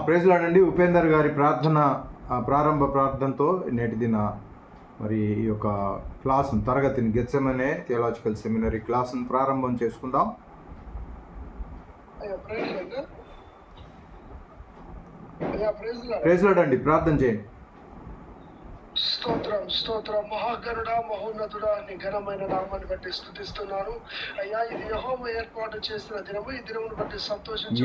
Praise lord అండి. ఉపేందర్ గారి ప్రార్థన, ప్రారంభ ప్రార్థనతో నేటి దిన మరి ఈ యొక్క క్లాసును, తరగతిని, గెత్సెమనే థియాలజికల్ సెమినరీ క్లాసును ప్రారంభం చేసుకుందాం. ప్రైజ్ లార్డ్ అండి, ప్రార్థన చేయండి. స్తోత్రం స్తోత్రం. మహాగరుడ మహోన్నతుడా నీ ఘనమైన నామాన్ని బట్టి స్తుతిస్తున్నాను అయ్యా. ఇది యెహోవా ఏర్పాటు చేసిన దినము. ఈ దినమును బట్టి సంతోషించి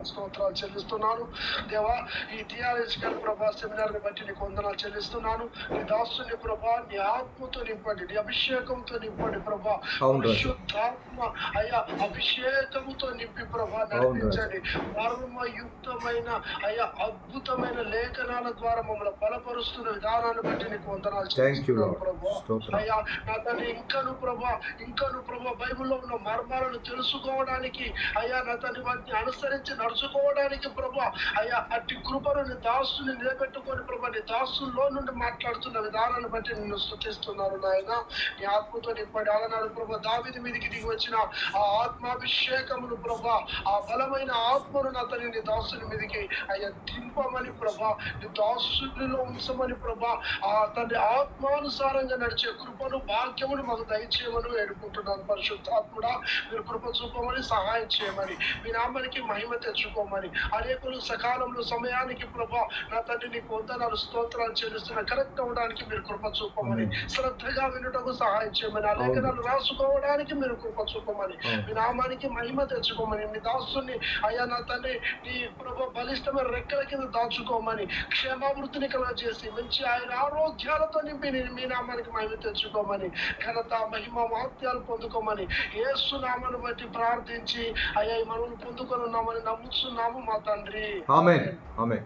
స్తోత్రాలు చెల్లిస్తున్నాను దేవా. ఈ థియాలజికల్ ప్రభా సెమినార్ ని బట్టి నీకు వందనాలు చెల్లిస్తున్నాను. నీ దాసుని ప్రభా నీ ఆత్మతో నింపండి, నీ అభిషేకంతో నింపండి ప్రభా. పరిశుద్ధాత్మ అయ్యా అభిషేకముతో నింపి ప్రభా నడిపించండి. మర్మయుక్తమైన అయ్యా అద్భుతమైన లేఖనాల ద్వారా మమ్మల్ని బలపరుస్తున్న విధానాన్ని బట్టి నీకు వందనాలు చెల్లిస్తున్నాను ప్రభా. అయ్యా నా తండ్రి ఇంకను ప్రభా బైబిల్లో ఉన్న మర్మాలను తెలుసుకోవడానికి అయ్యా నా తండ్రి వాటిని అనుసరించి నడుచుకోవడానికి ప్రభా అయ్యా అట్టి కృపను నీ దాసుని నిలబెట్టుకొని ప్రభా నీ దాసుల్లో నుండి మాట్లాడుతున్న విధానాన్ని బట్టి నిన్ను స్తుతిస్తున్నాను నాయన. నీ ఆత్మతో నింపండి. అలనాడు ప్రభా దావీదు మీదికి దిగి వచ్చిన ఆ ఆత్మాభిషేకమును ప్రభా, ఆ బలమైన ఆత్మను నా తండ్రి నీ దాసుని మీదికి అయ్యా దింపమని ప్రభా, నీ దాసునిలో ఉంచమని ప్రభా. ఆ తండ్రి ఆత్మానుసారంగా నడిచే కృపను భాగ్యమును మాకు దయచేయమని వేడుకుంటున్నాను. పరిశుద్ధాత్ముడా మీరు కృప చూపమని, సహాయం చేయమని, మీ నామానికి మహిమ తెచ్చుకోమని, అనేకులు సకాలంలో సమయానికి ప్రభా నా తండ్రి నీకు వందనాలు స్తోత్రాలు చెల్లిస్తున్న కరెక్ట్ అవ్వడానికి మీరు కృప చూపమని, శ్రద్ధగా వినుటకు సహాయం చేయమని, ఆ లేఖనాలు రాసుకోవడానికి మీరు కృప చూపమని, మీ నామానికి మహిమ తెచ్చుకోమని, మీ దాసుని అయ్యా నా తండ్రి నీ ప్రభా బలిష్టమైన రెక్కల కింద దాచుకోమని, క్షేమావృతిని కలగజేసి మంచి ఆయన ఆరోగ్యాలతో నింపి మీ నామానికి మహిమ తెచ్చుకోమని, ఘనత మహిమ మహత్యాలు పొందుకోమని యేసు నామను బట్టి ప్రార్థించి అయ్యా మనం పొందుకొని ఉన్నామని నమ్ముతున్నాము మా తండ్రి. Amen amen.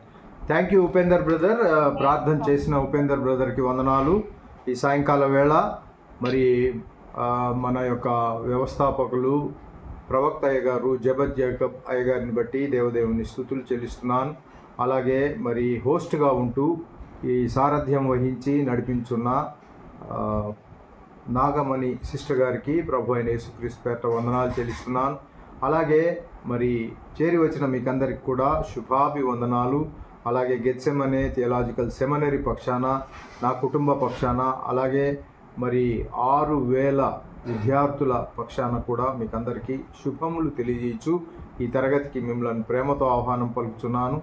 Thank you Upender brother. ప్రార్థన చేసిన ఉపేందర్ బ్రదర్కి వందనాలు. ఈ సాయంకాల వేళ మరి మన యొక్క వ్యవస్థాపకులు ప్రవక్త అయ్య గారు జబద్ జేకబ్ అయ్య గారిని బట్టి దేవదేవుని స్తుతులు చెల్లిస్తున్నాను. అలాగే మరి హోస్ట్గా ఉంటూ ఈ సారథ్యం వహించి నడిపించున్న నాగమణి సిస్టర్ గారికి ప్రభు అయిన యేసుక్రీస్తు పేరిట వందనాలు చెల్లిస్తున్నాను. అలాగే మరి చేరి వచ్చిన మీకందరికి కూడా శుభాభివందనాలు. అలాగే గెత్సెమనే థియాలజికల్ సెమినరీ పక్షాన, నా కుటుంబ పక్షాన, అలాగే మరి 6,000 విద్యార్థుల పక్షాన కూడా మీకందరికీ శుభములు తెలియజేయచ్చు ఈ తరగతికి మిమ్మల్ని ప్రేమతో ఆహ్వానం పలుకుతున్నాను.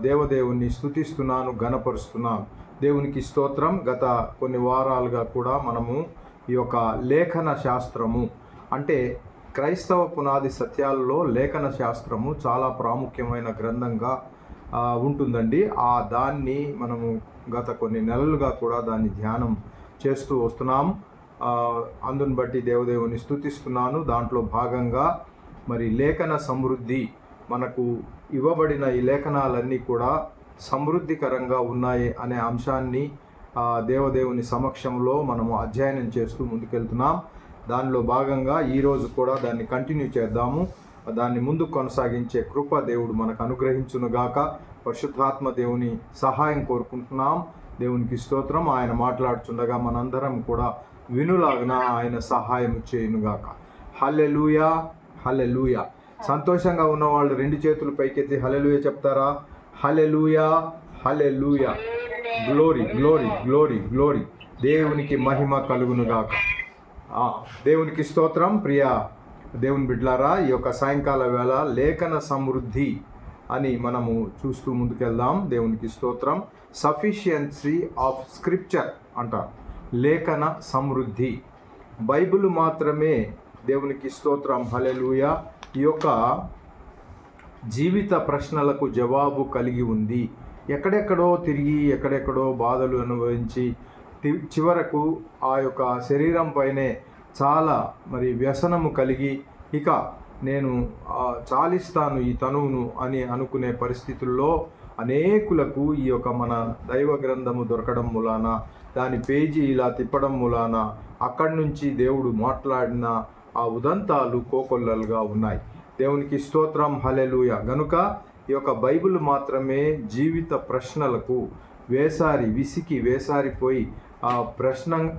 దేవదేవుని స్తుతిస్తున్నాను, ఘనపరుస్తున్నాను. దేవునికి స్తోత్రం. గత కొన్ని వారాలుగా కూడా మనము ఈ యొక్క లేఖన శాస్త్రము అంటే క్రైస్తవ పునాది సత్యాలలో లేఖన శాస్త్రము చాలా ప్రాముఖ్యమైన గ్రంథంగా ఉంటుందండి. దాన్ని మనము గత కొన్ని నెలలుగా కూడా దాన్ని ధ్యానం చేస్తూ వస్తున్నాము. అందుని బట్టి దేవదేవుని స్తుతిస్తున్నాను. దాంట్లో భాగంగా మరి లేఖన సమృద్ధి, మనకు ఇవ్వబడిన ఈ లేఖనాలన్నీ కూడా సమృద్ధికరంగా ఉన్నాయి అనే అంశాన్ని దేవదేవుని సమక్షంలో మనము అధ్యయనం చేస్తూ ముందుకెళ్తున్నాం. దానిలో భాగంగా ఈరోజు కూడా దాన్ని కంటిన్యూ చేద్దాము. దాన్ని ముందుకు కొనసాగించే కృప దేవుడు మనకు అనుగ్రహించునుగాక. పరిశుద్ధాత్మ దేవుని సహాయం కోరుకుంటున్నాం. దేవునికి స్తోత్రం. ఆయన మాట్లాడుచుండగా మనందరం కూడా వినులాగున ఆయన సహాయం చేయునుగాక. హల్లెలూయా హల్లెలూయా. సంతోషంగా ఉన్న వాళ్ళు 2 చేతులు పైకెత్తి హల్లెలూయా చెప్తారా? Hallelujah hallelujah. Glory glory glory glory. దేవునికి మహిమ కలుగునుగాక. దేవునికి స్తోత్రం. ప్రియ దేవుని బిడ్డలారా, ఈ యొక్క సాయంకాల వేళ లేఖన సమృద్ధి అని మనము చూస్తూ ముందుకెళ్దాం. దేవునికి స్తోత్రం. సఫిషియన్సీ ఆఫ్ స్క్రిప్చర్ అంటారు. లేఖన సమృద్ధి. బైబిల్ మాత్రమే దేవునికి స్తోత్రం. హల్లెలూయా. ఈ యొక్క జీవిత ప్రశ్నలకు జవాబు కలిగి ఉంది. ఎక్కడెక్కడో తిరిగి ఎక్కడెక్కడో బాధలు అనుభవించి చివరకు ఆ యొక్క శరీరం పైనే చాలా మరి వ్యసనము కలిగి ఇక నేను చాలిస్తాను ఈ తనువును అని అనుకునే పరిస్థితుల్లో అనేకులకు ఈ యొక్క మన దైవ గ్రంథము దొరకడం మూలాన, దాని పేజీ ఇలా తిప్పడం మూలాన అక్కడి నుంచి దేవుడు మాట్లాడిన ఆ ఉదంతాలు కోకొల్లలుగా ఉన్నాయి. దేవునికి స్తోత్రం. హల్లెలూయా. గనుక ఈ యొక్క బైబిల్ మాత్రమే జీవిత ప్రశ్నలకు విసికి వేసారిపోయి ఆ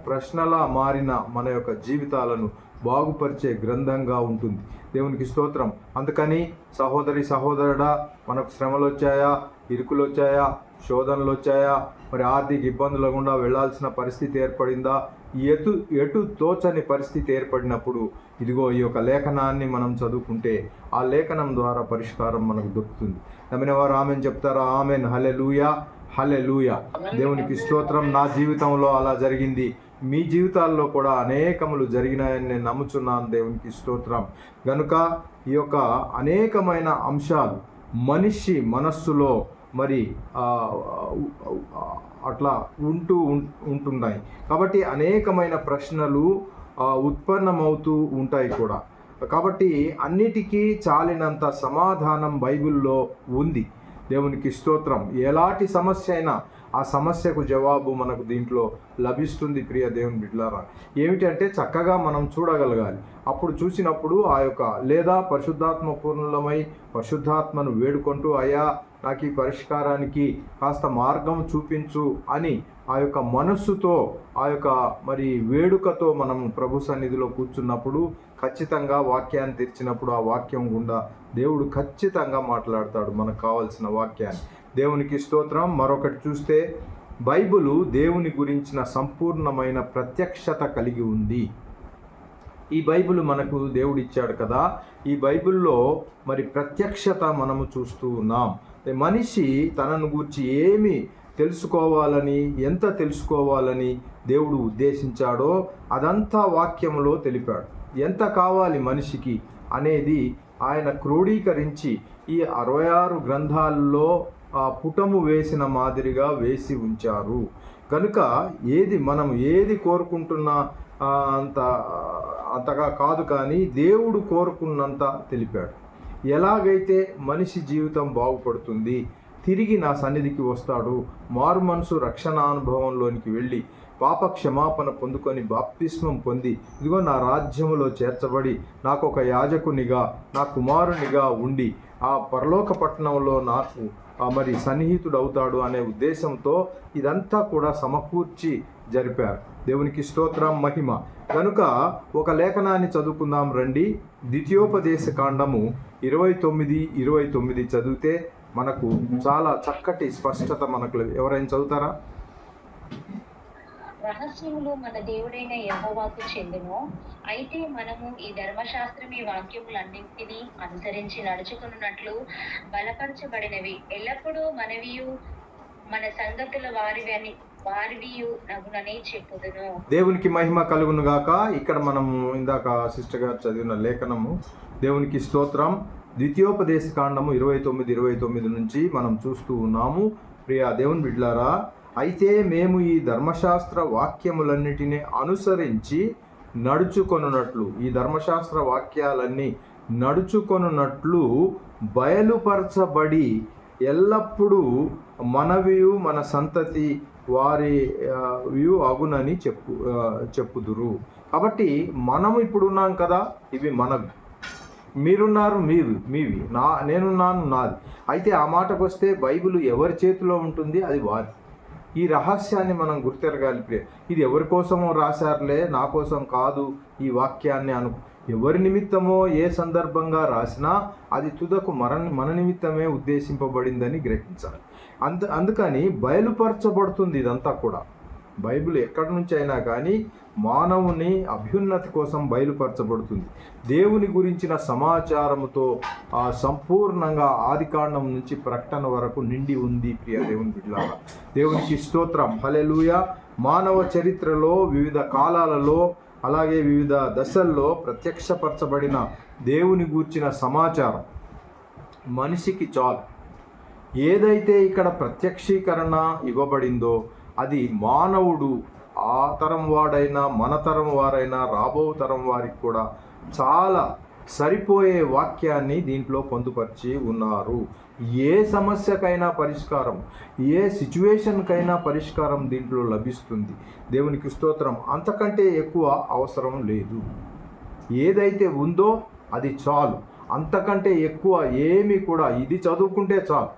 ప్రశ్నలా మారిన మన యొక్క జీవితాలను బాగుపరిచే గ్రంథంగా ఉంటుంది. దేవునికి స్తోత్రం. అందుకని సహోదరి సహోదరుడా, మనకు శ్రమలు వచ్చాయా, ఇరుకులు వచ్చాయా, శోధనలు వచ్చాయా, మరి ఆర్థిక ఇబ్బందుల గుండా వెళ్లాల్సిన పరిస్థితి ఏర్పడిందా, ఎటు తోచని పరిస్థితి ఏర్పడినప్పుడు ఇదిగో ఈ యొక్క లేఖనాన్ని మనం చదువుకుంటే ఆ లేఖనం ద్వారా పరిష్కారం మనకు దొరుకుతుంది. నమ్మిన వారు ఆమెన్ చెప్తారా? ఆమెన్. హల్లెలూయా, హల్లెలూయా. దేవునికి స్తోత్రం. నా జీవితంలో అలా జరిగింది, మీ జీవితాల్లో కూడా అనేకములు జరిగినాయని నేను నమ్ముచున్నాను. దేవునికి స్తోత్రం. గనుక ఈ యొక్క అనేకమైన అంశాలు మనిషి మనస్సులో మరి అట్లా ఉంటున్నాయి. కాబట్టి అనేకమైన ప్రశ్నలు ఉత్పన్నమవుతూ ఉంటాయి కూడా. కాబట్టి అన్నిటికీ చాలినంత సమాధానం బైబిల్లో ఉంది. దేవునికి స్తోత్రం. ఎలాంటి సమస్య అయినా ఆ సమస్యకు జవాబు మనకు దీంట్లో లభిస్తుంది. ప్రియ దేవుని బిడ్డలారా, ఏమిటంటే చక్కగా మనం చూడగలగాలి. అప్పుడు చూసినప్పుడు ఆ యొక్క లేదా పరిశుద్ధాత్మ పూర్ణులమై పరిశుద్ధాత్మను వేడుకుంటూ, అయ్యా నాకు ఈ పరిష్కారానికి కాస్త మార్గం చూపించు అని ఆ యొక్క మనస్సుతో ఆ యొక్క మరి వేడుకతో మనం ప్రభు సన్నిధిలో కూర్చున్నప్పుడు ఖచ్చితంగా వాక్యాన్ని తెరిచినప్పుడు ఆ వాక్యం గుండా దేవుడు ఖచ్చితంగా మాట్లాడతాడు మనకు కావాల్సిన వాక్యాన్ని. దేవునికి స్తోత్రం. మరొకటి చూస్తే బైబిలు దేవుని గురించిన సంపూర్ణమైన ప్రత్యక్షత కలిగి ఉంది. ఈ బైబిల్ మనకు దేవుడు ఇచ్చాడు కదా, ఈ బైబిల్లో మరి ప్రత్యక్షత మనము చూస్తూ ఉన్నాం. మనిషి తనను గూర్చి ఏమి తెలుసుకోవాలని, ఎంత తెలుసుకోవాలని దేవుడు ఉద్దేశించాడో అదంతా వాక్యంలో తెలిపాడు. ఎంత కావాలి మనిషికి అనేది ఆయన క్రోడీకరించి ఈ 66 గ్రంథాల్లో పుటము వేసిన మాదిరిగా వేసి ఉంచారు. కనుక మనం ఏది కోరుకుంటున్నా అంతగా కాదు, కానీ దేవుడు కోరుకున్నంత తెలిపాడు. ఎలాగైతే మనిషి జీవితం బాగుపడుతుంది, తిరిగి నా సన్నిధికి వస్తాడు, మారు మనసు రక్షణ అనుభవంలోనికి వెళ్ళి పాప క్షమాపణ పొందుకొని బాప్తిస్మం పొంది ఇదిగో నా రాజ్యములో చేర్చబడి నాకు ఒక యాజకునిగా, నా కుమారునిగా ఉండి ఆ పరలోక పట్టణంలో నాకు మరి సన్నిహితుడు అవుతాడు అనే ఉద్దేశంతో ఇదంతా కూడా సమకూర్చి జరిపారు. దేవునికి స్తోత్రం, మహిమ. కనుక ఒక లేఖనాన్ని చదువుకుందాం రండి. ద్వితీయోపదేశ కాండము 29 చదివితే మనకు చాలా చక్కటి స్పష్టత మనకు. ఎవరైనా చదువుతారా? రహస్యములు మన దేవుడైన యెహోవాకు చెందును. అయితే మనము ఈ ధర్మశాస్త్రమీ వాక్యములన్నింటినీ అనుసరించి నడుచుకున్నట్లు బలపరచబడినవి ఎల్లప్పుడూ మనవియు మన సంగతుల వారివియు నగుననే చెప్పుదును. దేవునికి మహిమ కలుగును గాక. ఇక్కడ మనము ఇందాక సిస్టర్ గారు చదివిన లేఖనము దేవునికి స్తోత్రం. ద్వితీయోపదేశ కాండము 29 నుంచి మనం చూస్తూ ఉన్నాము. ప్రియ దేవుని బిడ్డలారా, అయితే మేము ఈ ధర్మశాస్త్ర వాక్యములన్నిటినీ అనుసరించి నడుచుకొనున్నట్లు, ఈ ధర్మశాస్త్ర వాక్యాలన్నీ నడుచుకొనున్నట్లు బయలుపరచబడి ఎల్లప్పుడూ మనవియు మన సంతతి వారి అగునని చెప్పుదురు. కాబట్టి మనము ఇప్పుడున్నాం కదా, ఇవి మనవి, మీరున్నారు మీవి, నేనున్నాను నాది. అయితే ఆ మాటకు వస్తే బైబిల్ ఎవరి చేతిలో ఉంటుంది? అది వారి. ఈ రహస్యాన్ని మనం గుర్తెరగాలి. ఇది ఎవరి కోసమో రాశారులే, నా కోసం కాదు ఈ వాక్యాన్ని ఎవరి నిమిత్తమో ఏ సందర్భంగా రాసినా అది తుదకు మన నిమిత్తమే ఉద్దేశింపబడిందని గ్రహించాలి. అందుకని బయలుపరచబడుతుంది ఇదంతా కూడా. బైబిల్ ఎక్కడి నుంచి అయినా కానీ మానవుని అభ్యున్నతి కోసం బయలుపరచబడుతుంది. దేవుని గురించిన సమాచారముతో సంపూర్ణంగా ఆదికాండం నుంచి ప్రకటన వరకు నిండి ఉంది. ప్రియ దేవుని బిడ్డలారా, దేవునికి స్తోత్రం, హల్లెలూయా. మానవ చరిత్రలో వివిధ కాలాలలో అలాగే వివిధ దశల్లో ప్రత్యక్షపరచబడిన దేవుని గూర్చిన సమాచారం మనిషికి చాలు. ఏదైతే ఇక్కడ ప్రత్యక్షీకరణ ఇవ్వబడిందో అది మానవుడు, ఆ తరం వాడైనా మన తరం వారైనా రాబో తరం వారికి కూడా చాలా సరిపోయే వాక్యాన్ని దీంట్లో పొందుపరిచి ఉన్నారు. ఏ సమస్యకైనా పరిష్కారం, ఏ సిచ్యువేషన్కైనా పరిష్కారం దీంట్లో లభిస్తుంది. దేవునికి స్తోత్రం. అంతకంటే ఎక్కువ అవసరం లేదు. ఏదైతే ఉందో అది చాలు. అంతకంటే ఎక్కువ ఏమీ కూడా, ఇది చదువుకుంటే చాలు,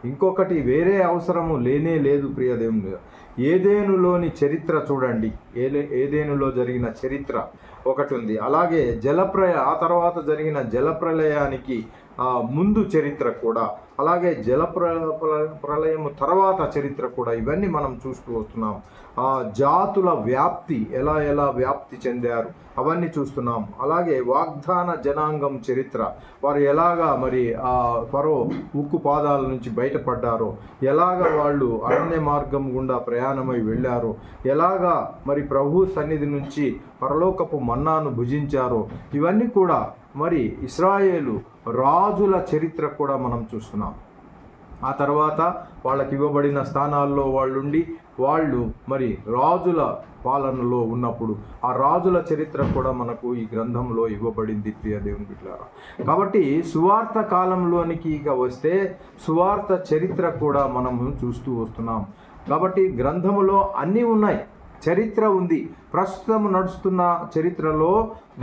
ఇంకొకటి వేరే అవసరము లేనే లేదు ప్రియ దేవుని. ఏదేనులోని చరిత్ర చూడండి, ఏదేనులో జరిగిన చరిత్ర ఒకటి ఉంది. అలాగే ఆ తర్వాత జరిగిన జలప్రలయానికి ముందు చరిత్ర కూడా, అలాగే ప్రళయము తర్వాత చరిత్ర కూడా, ఇవన్నీ మనం చూస్తూ వస్తున్నాం. జాతుల వ్యాప్తి ఎలా వ్యాప్తి చెందారు అవన్నీ చూస్తున్నాం. అలాగే వాగ్దాన జనాంగం చరిత్ర, వారు ఎలాగా మరి ఫరో ఉక్కు పాదాల నుంచి బయటపడ్డారో, ఎలాగ వాళ్ళు అరణ్య మార్గం గుండా ప్రయాణమై వెళ్ళారో, ఎలాగా మరి ప్రభు సన్నిధి నుంచి పరలోకపు మన్నాను భుజించారో, ఇవన్నీ కూడా మరి ఇశ్రాయేలు రాజుల చరిత్ర కూడా మనం చూస్తున్నాం. ఆ తర్వాత వాళ్ళకి ఇవ్వబడిన స్థానాల్లో వాళ్ళు మరి రాజుల పాలనలో ఉన్నప్పుడు ఆ రాజుల చరిత్ర కూడా మనకు ఈ గ్రంథంలో ఇవ్వబడింది ప్రియ దేవుని బిడ్డలారా. కాబట్టి సువార్త కాలంలోనికి ఇక వస్తే సువార్త చరిత్ర కూడా మనము చూస్తూ వస్తున్నాం. కాబట్టి గ్రంథములో అన్నీ ఉన్నాయి, చరిత్ర ఉంది. ప్రస్తుతం నడుస్తున్న చరిత్రలో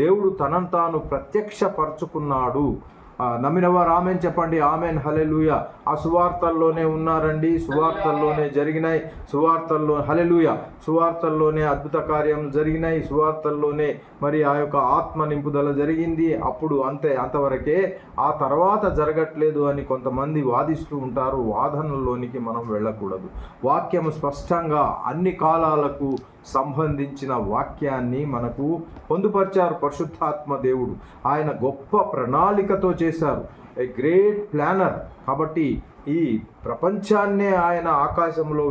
దేవుడు తనను తాను ప్రత్యక్షపరచుకున్నాడు. నమ్మిన వారు ఆమెన్ చెప్పండి. ఆమెన్, హల్లెలూయా. ఆ సువార్తల్లోనే ఉన్నారండి, సువార్తల్లోనే జరిగినాయి, హల్లెలూయా, సువార్తల్లోనే అద్భుత కార్యం జరిగినాయి, సువార్తల్లోనే మరి ఆ యొక్క ఆత్మ నింపుదల జరిగింది. అప్పుడు అంతవరకే, ఆ తర్వాత జరగట్లేదు అని కొంతమంది వాదిస్తూ ఉంటారు. వాదనలోనికి మనం వెళ్ళకూడదు. వాక్యము స్పష్టంగా అన్ని కాలాలకు సంబంధించిన వాక్యాన్ని మనకు పొందుపరిచారు పరిశుద్ధాత్మ దేవుడు. ఆయన గొప్ప ప్రణాళికతో చేశారు, ఏ గ్రేట్ ప్లానర్. కాబట్టి ఈ ప్రపంచాన్నే ఆయన ఆకాశంలో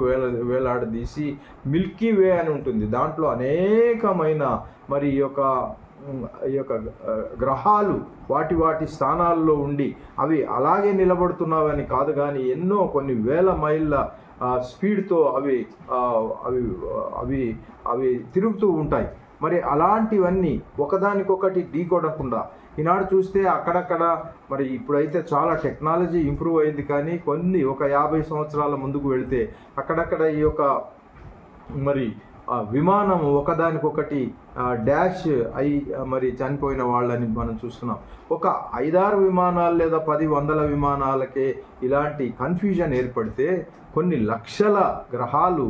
వేలాడదీసి మిల్కీ వే అని ఉంటుంది, దాంట్లో అనేకమైన మరి ఈ యొక్క గ్రహాలు వాటి స్థానాల్లో ఉండి అవి అలాగే నిలబడుతున్నావని కాదు, కానీ కొన్ని వేల మైళ్ళ స్పీడ్తో అవి తిరుగుతూ ఉంటాయి. మరి అలాంటివన్నీ ఒకదానికొకటి ఢీకొనకుండా, ఈనాడు చూస్తే అక్కడక్కడ మరి ఇప్పుడైతే చాలా టెక్నాలజీ ఇంప్రూవ్ అయింది, కానీ ఒక 50 సంవత్సరాల ముందుకు వెళితే అక్కడక్కడ ఈ యొక్క మరి విమానం ఒకదానికొకటి డాష్ అయి మరి చనిపోయిన వాళ్ళని మనం చూస్తున్నాం. ఒక 5-6 విమానాలు లేదా 10 విమానాలకే ఇలాంటి కన్ఫ్యూజన్ ఏర్పడితే కొన్ని లక్షల గ్రహాలు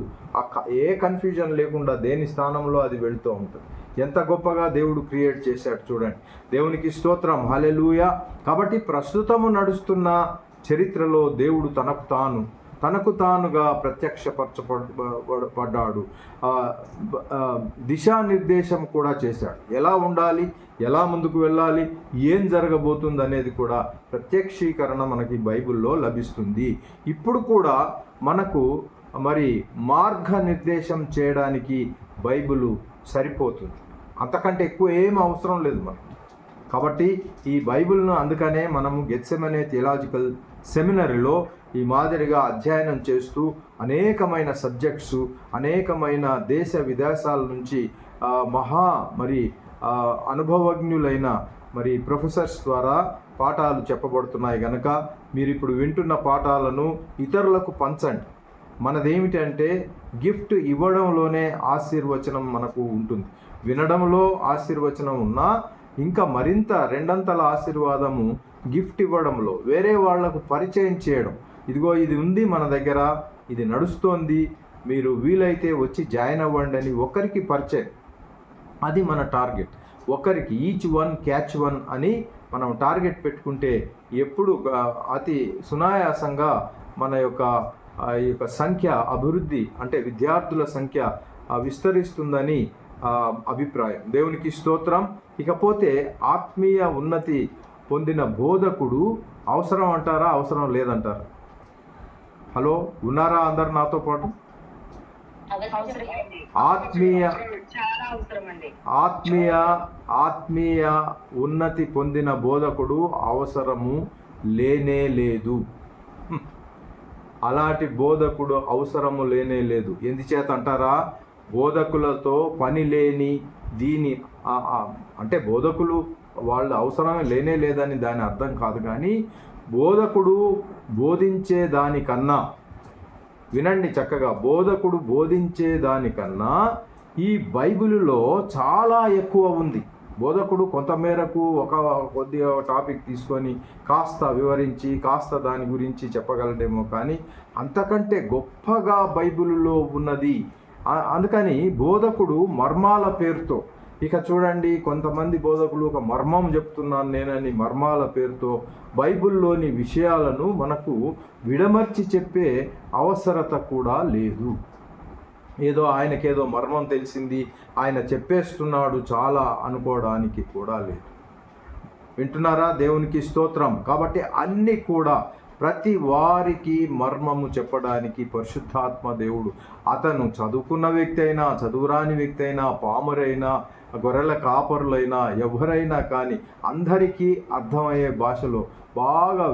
ఏ కన్ఫ్యూజన్ లేకుండా దేని స్థానంలో అది వెళుతూ ఉంటుంది. ఎంత గొప్పగా దేవుడు క్రియేట్ చేశాడు చూడండి. దేవునికి స్తోత్రం, హల్లెలూయా. కాబట్టి ప్రస్తుతము నడుస్తున్న చరిత్రలో దేవుడు తనకు తానుగా ప్రత్యక్షపరచబడ్డాడు. దిశానిర్దేశం కూడా చేశాడు. ఎలా ఉండాలి, ఎలా ముందుకు వెళ్ళాలి, ఏం జరగబోతుంది అనేది కూడా ప్రత్యక్షీకరణ మనకి బైబిల్లో లభిస్తుంది. ఇప్పుడు కూడా మనకు మరి మార్గనిర్దేశం చేయడానికి బైబిలు సరిపోతుంది, అంతకంటే ఎక్కువ ఏం అవసరం లేదు మనకు. కాబట్టి ఈ బైబిల్ను అందుకనే మనము గెత్సెమనే థియలాజికల్ సెమినరీలో ఈ మాదిరిగా అధ్యయనం చేస్తూ అనేకమైన సబ్జెక్ట్స్, అనేకమైన దేశ విదేశాల నుంచి మరి అనుభవజ్ఞులైన మరి ప్రొఫెసర్స్ ద్వారా పాఠాలు చెప్పబడుతున్నాయి కనుక మీరు ఇప్పుడు వింటున్న పాఠాలను ఇతరులకు పంచండి. మనదేమిటంటే గిఫ్ట్ ఇవ్వడంలోనే ఆశీర్వచనం మనకు ఉంటుంది. వినడంలో ఆశీర్వచనం ఉన్నా ఇంకా మరింత రెండంతల ఆశీర్వాదము గిఫ్ట్ ఇవ్వడంలో, వేరే వాళ్లకు పరిచయం చేయడం. ఇదిగో ఇది ఉంది మన దగ్గర, ఇది నడుస్తోంది, మీరు వీలైతే వచ్చి జాయిన్ అవ్వండి అని ఒకరికి పరిచయం. అది మన టార్గెట్. ఒకరికి ఈచ్ వన్ క్యాచ్ వన్ అని మనం టార్గెట్ పెట్టుకుంటే ఎప్పుడు అతి సునాయాసంగా మన యొక్క సంఖ్య అభివృద్ధి, అంటే విద్యార్థుల సంఖ్య విస్తరిస్తుందని అభిప్రాయం. దేవునికి స్తోత్రం. ఇకపోతే ఆత్మీయ ఉన్నతి పొందిన బోధకుడు అవసరం అంటారా, అవసరం లేదంటారా? హలో, ఉన్నారా అందరు నాతో పాటు? ఆత్మీయ ఉన్నతి పొందిన బోధకుడు అవసరము లేనే లేదు. అలాంటి బోధకుడు అవసరము లేనే లేదు. ఎందుచేత అంటారా? బోధకులతో పని లేని అంటే బోధకులు వాళ్ళ అవసరమే లేనే లేదని దాని అర్థం కాదు, కానీ బోధకుడు బోధించే దానికన్నా, వినండి చక్కగా, బోధకుడు బోధించే దానికన్నా ఈ బైబిలులో చాలా ఎక్కువ ఉంది. బోధకుడు కొంతమేరకు కొద్దిగా టాపిక్ తీసుకొని కాస్త వివరించి కాస్త దాని గురించి చెప్పగలడేమో, కానీ అంతకంటే గొప్పగా బైబిల్లో ఉన్నది. అందుకని బోధకుడు మర్మాల పేరుతో, ఇక చూడండి కొంతమంది బోధకులు ఒక మర్మం చెప్తున్నాను నేనని మర్మాల పేరుతో బైబిల్లోని విషయాలను మనకు విడమర్చి చెప్పే అవసరత కూడా లేదు. ఏదో ఆయనకేదో మర్మం తెలిసింది, ఆయన చెప్పేస్తున్నాడు చాలా అనుకోవడానికి కూడా లేదు. వింటున్నారా? దేవునికి స్తోత్రం. కాబట్టి అన్నీ కూడా ప్రతి వారికి మర్మము చెప్పడానికి పరిశుద్ధాత్మ దేవుడు, అతను చదువుకున్న వ్యక్తి అయినా చదువురాని వ్యక్తి అయినా పామరైనా గొర్రెల కాపరులైనా ఎవరైనా కానీ అందరికీ అర్థమయ్యే భాషలో బాగా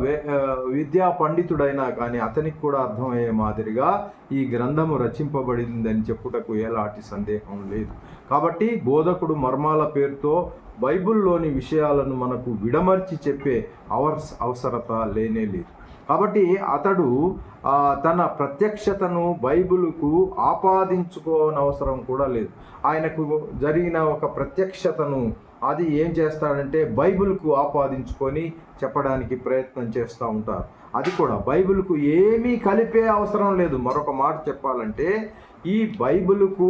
విద్యా పండితుడైనా కానీ అతనికి కూడా అర్థమయ్యే మాదిరిగా ఈ గ్రంథము రచింపబడిందని చెప్పుటకు ఎలాంటి సందేహం లేదు. కాబట్టి బోధకుడు మర్మాల పేరుతో బైబిల్లోని విషయాలను మనకు విడమర్చి చెప్పే అవసరత లేనే లేదు. కాబట్టి అతడు తన ప్రత్యక్షతను బైబిలుకు ఆపాదించుకోనవసరం కూడా లేదు. ఆయనకు జరిగిన ఒక ప్రత్యక్షతను అది ఏం చేస్తాడంటే బైబిల్కు ఆపాదించుకొని చెప్పడానికి ప్రయత్నం చేస్తూ ఉంటారు. అది కూడా బైబిల్కు ఏమీ కలిపే అవసరం లేదు. మరొక మాట చెప్పాలంటే ఈ బైబిల్కు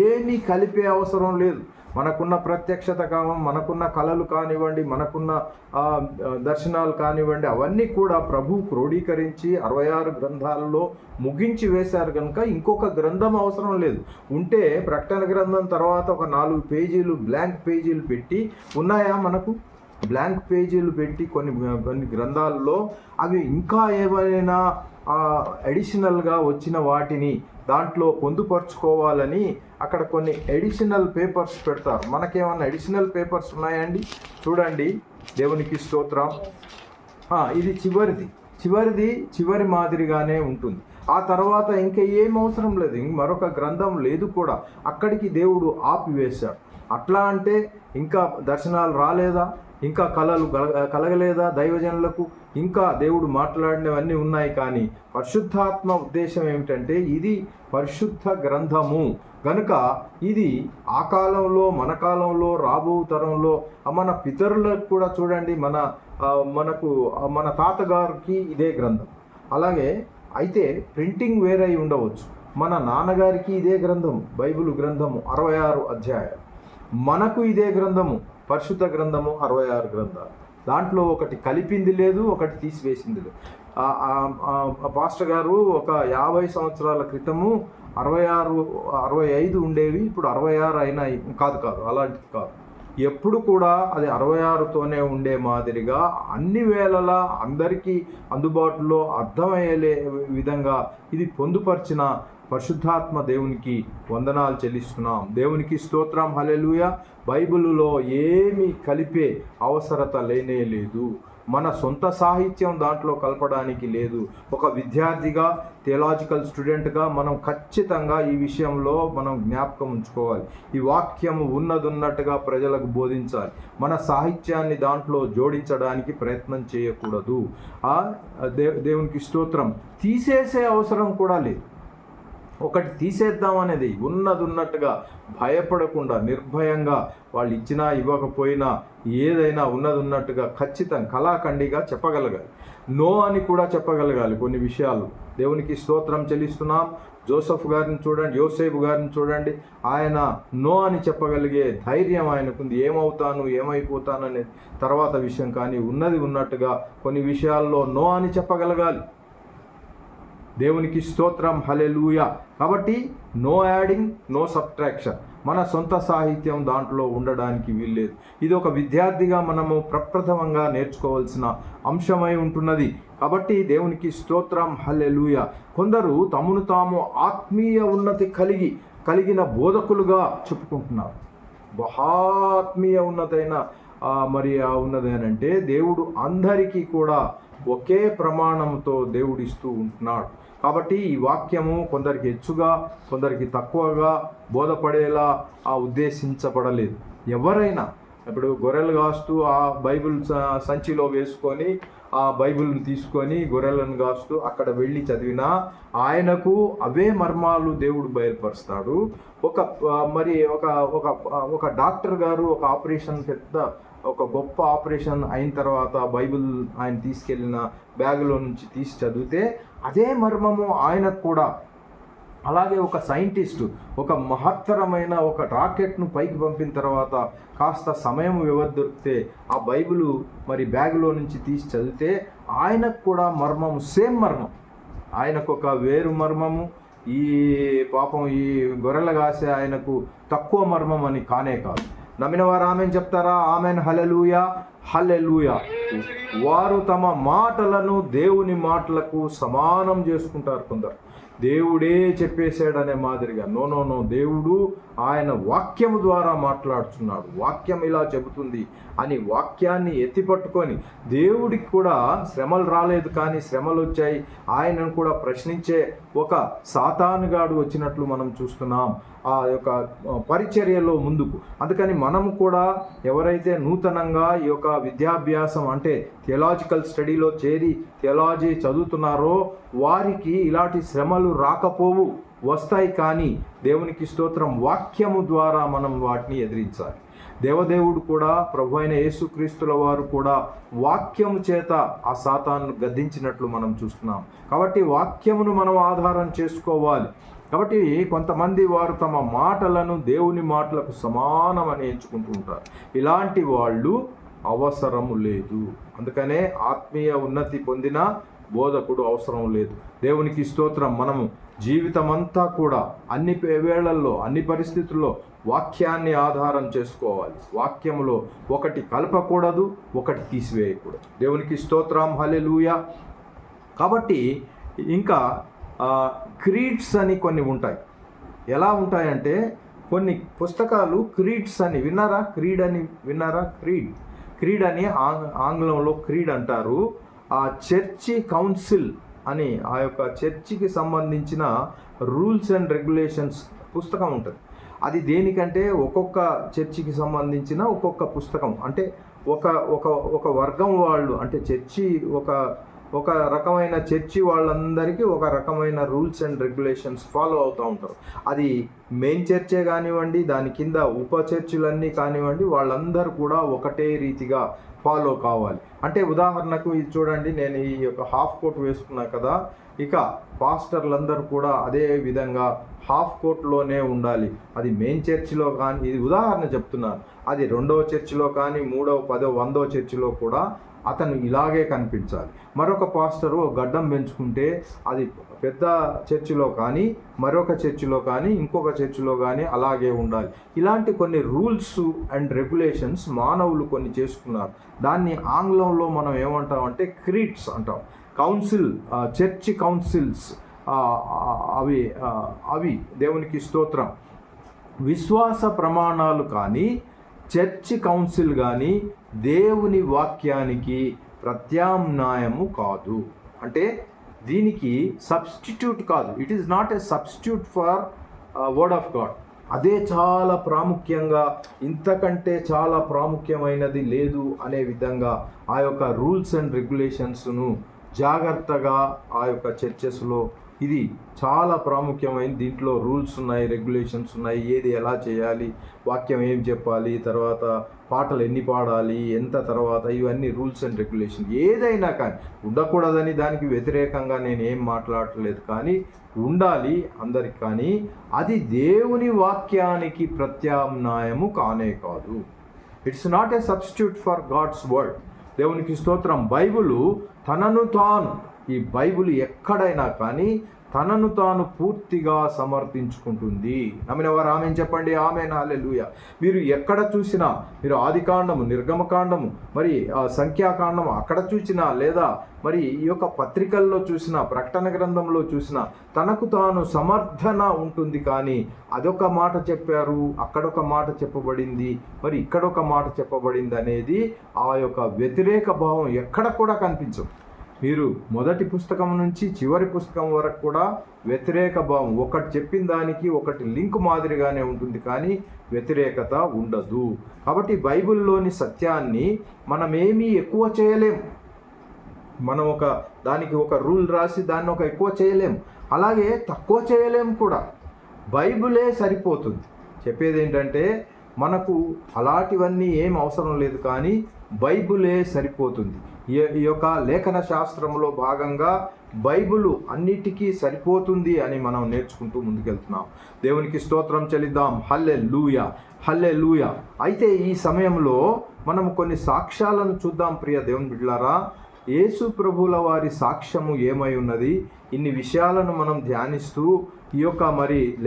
ఏమీ కలిపే అవసరం లేదు. మనకున్న ప్రత్యక్షత మనకున్న కళలు కానివ్వండి, మనకున్న దర్శనాలు కానివ్వండి, అవన్నీ కూడా ప్రభు క్రోడీకరించి 66 గ్రంథాలలో ముగించి వేశారు కనుక ఇంకొక గ్రంథం అవసరం లేదు. ఉంటే ప్రకటన గ్రంథం తర్వాత ఒక 4 పేజీలు బ్లాంక్ పేజీలు పెట్టి ఉన్నాయా? మనకు బ్లాంక్ పేజీలు పెట్టి కొన్ని గ్రంథాలలో అవి ఇంకా ఏవైనా అడిషనల్గా వచ్చిన వాటిని దాంట్లో పొందుపరుచుకోవాలని అక్కడ కొన్ని అడిషనల్ పేపర్స్ పెడతారు. మనకేమన్నా అడిషనల్ పేపర్స్ ఉన్నాయండి? చూడండి, దేవునికి స్తోత్రం. ఇది చివరి మాదిరిగానే ఉంటుంది. ఆ తర్వాత ఇంకా ఏం అవసరం లేదు, మరొక గ్రంథం లేదు కూడా. అక్కడికి దేవుడు ఆపివేశాడు. అట్లా అంటే ఇంకా దర్శనాలు రాలేదా? ఇంకా కళలు కలగలేదా దైవజనులకు? ఇంకా దేవుడు మాట్లాడినవన్నీ ఉన్నాయి. కానీ పరిశుద్ధాత్మ ఉద్దేశం ఏమిటంటే ఇది పరిశుద్ధ గ్రంథము కనుక ఇది ఆ కాలంలో, మన కాలంలో, రాబో తరంలో మన పితరులకు కూడా చూడండి, మన తాతగారికి ఇదే గ్రంథం. అలాగే అయితే ప్రింటింగ్ వేరై ఉండవచ్చు. మన నాన్నగారికి ఇదే గ్రంథము, బైబిల్ గ్రంథము 66 అధ్యాయాలు. మనకు ఇదే గ్రంథము, పరిశుద్ధ గ్రంథము 66 గ్రంథాలు. దాంట్లో ఒకటి కలిపింది లేదు, ఒకటి తీసివేసింది లేదు. పాస్టర్ గారు ఒక 50 సంవత్సరాల క్రితము 65 ఉండేవి, ఇప్పుడు 66 అయినాయి. కాదు, అలాంటిది కాదు. ఎప్పుడు కూడా అది 66తోనే ఉండే మాదిరిగా అన్ని వేళలా అందరికీ అందుబాటులో అర్థమయ్యే విధంగా ఇది పొందుపరిచిన పరిశుద్ధాత్మ దేవునికి వందనాలు చెల్లిస్తున్నాం. దేవునికి స్తోత్రం, హల్లెలూయా. బైబిలులో ఏమీ కలిపే అవసరత లేనే లేదు. మన సొంత సాహిత్యం దాంట్లో కలపడానికి లేదు. ఒక విద్యార్థిగా, థియలాజికల్ స్టూడెంట్గా మనం ఖచ్చితంగా ఈ విషయంలో మనం జ్ఞాపకం ఉంచుకోవాలి. ఈ వాక్యము ఉన్నట్టుగా ప్రజలకు బోధించాలి. మన సాహిత్యాన్ని దాంట్లో జోడించడానికి ప్రయత్నం చేయకూడదు. దేవునికి స్తోత్రం. తీసేసే అవసరం కూడా లేదు. ఒకటి తీసేద్దాం అనేది ఉన్నట్టుగా భయపడకుండా నిర్భయంగా వాళ్ళు ఇచ్చినా ఇవ్వకపోయినా ఏదైనా ఉన్నట్టుగా ఖచ్చితంగా కళాఖండిగా చెప్పగలగాలి. నో అని కూడా చెప్పగలగాలి కొన్ని విషయాలు. దేవునికి స్తోత్రం చెల్లిస్తున్నాం. యోసేపు గారిని చూడండి, ఆయన నో అని చెప్పగలిగే ధైర్యం ఆయనకుంది. ఏమవుతాను ఏమైపోతాను తర్వాత విషయం, కానీ ఉన్నట్టుగా కొన్ని విషయాల్లో నో అని చెప్పగలగాలి. దేవునికి స్తోత్రం, హల్లెలూయా. కాబట్టి నో యాడింగ్, నో సబ్ట్రాక్షన్. మన సొంత సాహిత్యం దాంట్లో ఉండడానికి వీల్లేదు. ఇది ఒక విద్యార్థిగా మనము ప్రప్రథమంగా నేర్చుకోవాల్సిన అంశమై ఉంటున్నది. కాబట్టి దేవునికి స్తోత్రం, హల్లెలూయా. కొందరు తమను తాము ఆత్మీయ ఉన్నతి కలిగిన బోధకులుగా చెప్పుకుంటున్నారు. బహాత్మీయ ఉన్నతైన ఉన్నది అని అంటే దేవుడు అందరికీ కూడా ఒకే ప్రమాణంతో దేవుడిస్తూ ఉంటున్నాడు. కాబట్టి ఈ వాక్యము కొందరికి హెచ్చుగా, కొందరికి తక్కువగా బోధపడేలా ఉద్దేశించబడలేదు. ఎవరైనా ఇప్పుడు గొర్రెలు కాస్తూ ఆ బైబిల్ సంచిలో వేసుకొని ఆ బైబిల్ని తీసుకొని గొర్రెలను కాస్తూ అక్కడ వెళ్ళి చదివినా ఆయనకు అవే మర్మాలు దేవుడు బయలుపరుస్తాడు. ఒక డాక్టర్ గారు ఒక ఆపరేషన్ ఒక గొప్ప ఆపరేషన్ అయిన తర్వాత బైబిల్ ఆయన తీసుకెళ్ళిన బ్యాగులో నుంచి తీసి చదివితే అదే మర్మము ఆయనకు కూడా. అలాగే ఒక సైంటిస్టు ఒక మహత్తరమైన ఒక రాకెట్ను పైకి పంపిన తర్వాత కాస్త సమయం వ్యవధి దొరికితే ఆ బైబిల్ బ్యాగులో నుంచి తీసి చదివితే ఆయనకు కూడా మర్మము సేమ్ మర్మం. ఆయనకు ఒక వేరు మర్మము, ఈ పాపం ఈ గొర్రెల కాసే ఆయనకు తక్కువ మర్మం అని కానే కాదు. నమ్మిన వారు ఆమెన్ చెప్తారా? ఆమెన్. హల్లెలూయా, హల్లెలూయా. వారు తమ మాటలను దేవుని మాటలకు సమానం చేసుకుంటారు. కొందరు దేవుడే చెప్పేశాడనే మాదిరిగా నో, దేవుడు ఆయన వాక్యము ద్వారా మాట్లాడుతున్నాడు, వాక్యం ఇలా చెబుతుంది అని వాక్యాన్ని ఎత్తిపట్టుకొని, దేవుడికి కూడా శ్రమలు రాలేదు కానీ శ్రమలు వచ్చాయి, ఆయనను కూడా ప్రశ్నించే ఒక సాతానుగాడు వచ్చినట్లు మనం చూస్తున్నాం ఆ యొక్క పరిచర్యలో ముందుకు. అందుకని మనము కూడా ఎవరైతే నూతనంగా ఈ యొక్క విద్యాభ్యాసం అంటే థియలాజికల్ స్టడీలో చేరి థియలాజీ చదువుతున్నారో వారికి ఇలాంటి శ్రమలు రాకపోవు, వస్తాయి. కానీ దేవునికి స్తోత్రం, వాక్యము ద్వారా మనం వాటిని ఎదిరించాలి. దేవదేవుడు కూడా, ప్రభు అయిన యేసుక్రీస్తుల వారు కూడా వాక్యము చేత ఆ సాతాను గద్దించినట్లు మనం చూస్తున్నాం. కాబట్టి వాక్యమును మనం ఆధారం చేసుకోవాలి. కాబట్టి కొంతమంది వారు తమ మాటలను దేవుని మాటలకు సమానమని ఎంచుకుంటూ ఉంటారు. ఇలాంటి వాళ్ళు అవసరము లేదు. అందుకనే ఆత్మీయ ఉన్నతి పొందిన బోధకుడు అవసరం లేదు. దేవునికి స్తోత్రం. మనము జీవితమంతా కూడా అన్ని వేళల్లో అన్ని పరిస్థితుల్లో వాక్యాన్ని ఆధారం చేసుకోవాలి. వాక్యములో ఒకటి కలపకూడదు, ఒకటి తీసివేయకూడదు. దేవునికి స్తోత్రం, హల్లెలూయా. కాబట్టి ఇంకా క్రీడ్స్ అని కొన్ని ఉంటాయి. ఎలా ఉంటాయంటే కొన్ని పుస్తకాలు క్రీడ్స్ అని విన్నారా? క్రీడ్ అని విన్నారా? క్రీడ్ అని ఆంగ్లంలో క్రీడ్ అంటారు. ఆ చర్చి కౌన్సిల్ అని ఆ యొక్క చర్చికి సంబంధించిన రూల్స్ అండ్ రెగ్యులేషన్స్ పుస్తకం ఉంటుంది. అది దేనికంటే ఒక్కొక్క చర్చికి సంబంధించిన ఒక్కొక్క పుస్తకం, అంటే ఒక వర్గం వాళ్ళు, అంటే చర్చి ఒక రకమైన చర్చి వాళ్ళందరికీ ఒక రకమైన రూల్స్ అండ్ రెగ్యులేషన్స్ ఫాలో అవుతూ ఉంటారు. అది మెయిన్ చర్చే కానివ్వండి, దాని కింద ఉప చర్చిలన్నీ కానివ్వండి, వాళ్ళందరూ కూడా ఒకటే రీతిగా ఫాలో కావాలి. అంటే ఉదాహరణకు ఇది చూడండి, నేను ఈ యొక్క హాఫ్ కోట్ వేసుకున్నా కదా, ఇక పాస్టర్లందరూ కూడా అదే విధంగా హాఫ్ కోట్లోనే ఉండాలి. అది మెయిన్ చర్చిలో కానీ, ఇది ఉదాహరణ చెప్తున్నాను, అది 2వ చర్చిలో కానీ 3వ 10వ 100వ చర్చిలో కూడా అతను ఇలాగే కనిపించాలి. మరొక పాస్టరు గడ్డం పెంచుకుంటే అది పెద్ద చర్చిలో కానీ మరొక చర్చిలో కానీ ఇంకొక చర్చిలో కానీ అలాగే ఉండాలి. ఇలాంటి కొన్ని రూల్స్ అండ్ రెగ్యులేషన్స్ మానవులు కొన్ని చేసుకున్నారు. దాన్ని ఆంగ్లంలో మనం ఏమంటామంటే క్రీడ్స్ అంటాం. కౌన్సిల్, చర్చి కౌన్సిల్స్ అవి దేవునికి స్తోత్రం. విశ్వాస ప్రమాణాలు కానీ చర్చి కౌన్సిల్ కానీ దేవుని వాక్యానికి ప్రత్యామ్నాయము కాదు. అంటే దీనికి సబ్స్టిట్యూట్ కాదు. It is not a substitute for word of God. అదే చాలా ప్రాముఖ్యంగా, ఇంతకంటే చాలా ప్రాముఖ్యమైనది లేదు అనే విధంగా ఆ యొక్క రూల్స్ అండ్ రెగ్యులేషన్స్ను జాగ్రత్తగా ఆ యొక్క చర్చెస్లో ఇది చాలా ప్రాముఖ్యమైనది. దీంట్లో రూల్స్ ఉన్నాయి, రెగ్యులేషన్స్ ఉన్నాయి, ఏది ఎలా చేయాలి, వాక్యం ఏం చెప్పాలి, తర్వాత పాటలు ఎన్ని పాడాలి, ఎంత, తర్వాత ఇవన్నీ రూల్స్ అండ్ రెగ్యులేషన్. ఏదైనా కానీ ఉండకూడదని దానికి వ్యతిరేకంగా నేను ఏం మాట్లాడట్లేదు, కానీ ఉండాలి అందరికి. కానీ అది దేవుని వాక్యానికి ప్రత్యామ్నాయము కానే కాదు. It's not a substitute for God's word. దేవునికి స్తోత్రం. బైబిలు తనను తాను, ఈ బైబిల్ ఎక్కడైనా కానీ తనను తాను పూర్తిగా సమర్థించుకుంటుంది. నమ్మిన వారు ఆమెన్ చెప్పండి. ఆమెన్, హల్లెలూయా. మీరు ఎక్కడ చూసినా, మీరు ఆదికాండము, నిర్గమకాండము, మరి సంఖ్యాకాండము అక్కడ చూసినా, లేదా మరి ఈ యొక్క పత్రికల్లో చూసినా, ప్రకటన గ్రంథంలో చూసినా తనకు తాను సమర్థన ఉంటుంది. కానీ అదొక మాట చెప్పారు, అక్కడొక మాట చెప్పబడింది, మరి ఇక్కడొక మాట చెప్పబడింది అనేది ఆ యొక్క వ్యతిరేక భావం ఎక్కడ కూడా కనిపించదు. మీరు మొదటి పుస్తకం నుంచి చివరి పుస్తకం వరకు కూడా వ్యతిరేక భావం, ఒకటి చెప్పిన దానికి ఒకటి లింక్ మాదిరిగానే ఉంటుంది, కానీ వ్యతిరేకత ఉండదు. కాబట్టి బైబిల్లోని సత్యాన్ని మనమేమీ ఎక్కువ చేయలేం. మనం దానికి ఒక రూల్ రాసి దాన్ని ఎక్కువ చేయలేం, అలాగే తక్కువ చేయలేం కూడా. బైబిలే సరిపోతుంది. చెప్పేది ఏంటంటే మనకు అలాంటివన్నీ ఏం అవసరం లేదు, కానీ బైబిలే సరిపోతుంది. ఈ యొక్క లేఖన శాస్త్రంలో భాగంగా బైబిలు అన్నిటికీ సరిపోతుంది అని మనం నేర్చుకుంటూ ముందుకెళ్తున్నాం. దేవునికి స్తోత్రం చెల్లిద్దాం. హల్లెలూయా, హల్లెలూయా. అయితే ఈ సమయంలో మనం కొన్ని సాక్ష్యాలను చూద్దాం. ప్రియ దేవుని బిడ్డలారా, యేసు ప్రభువుల వారి సాక్ష్యము ఏమై ఉన్నది, ఇన్ని విషయాలను మనం ధ్యానిస్తూ ఈ యొక్క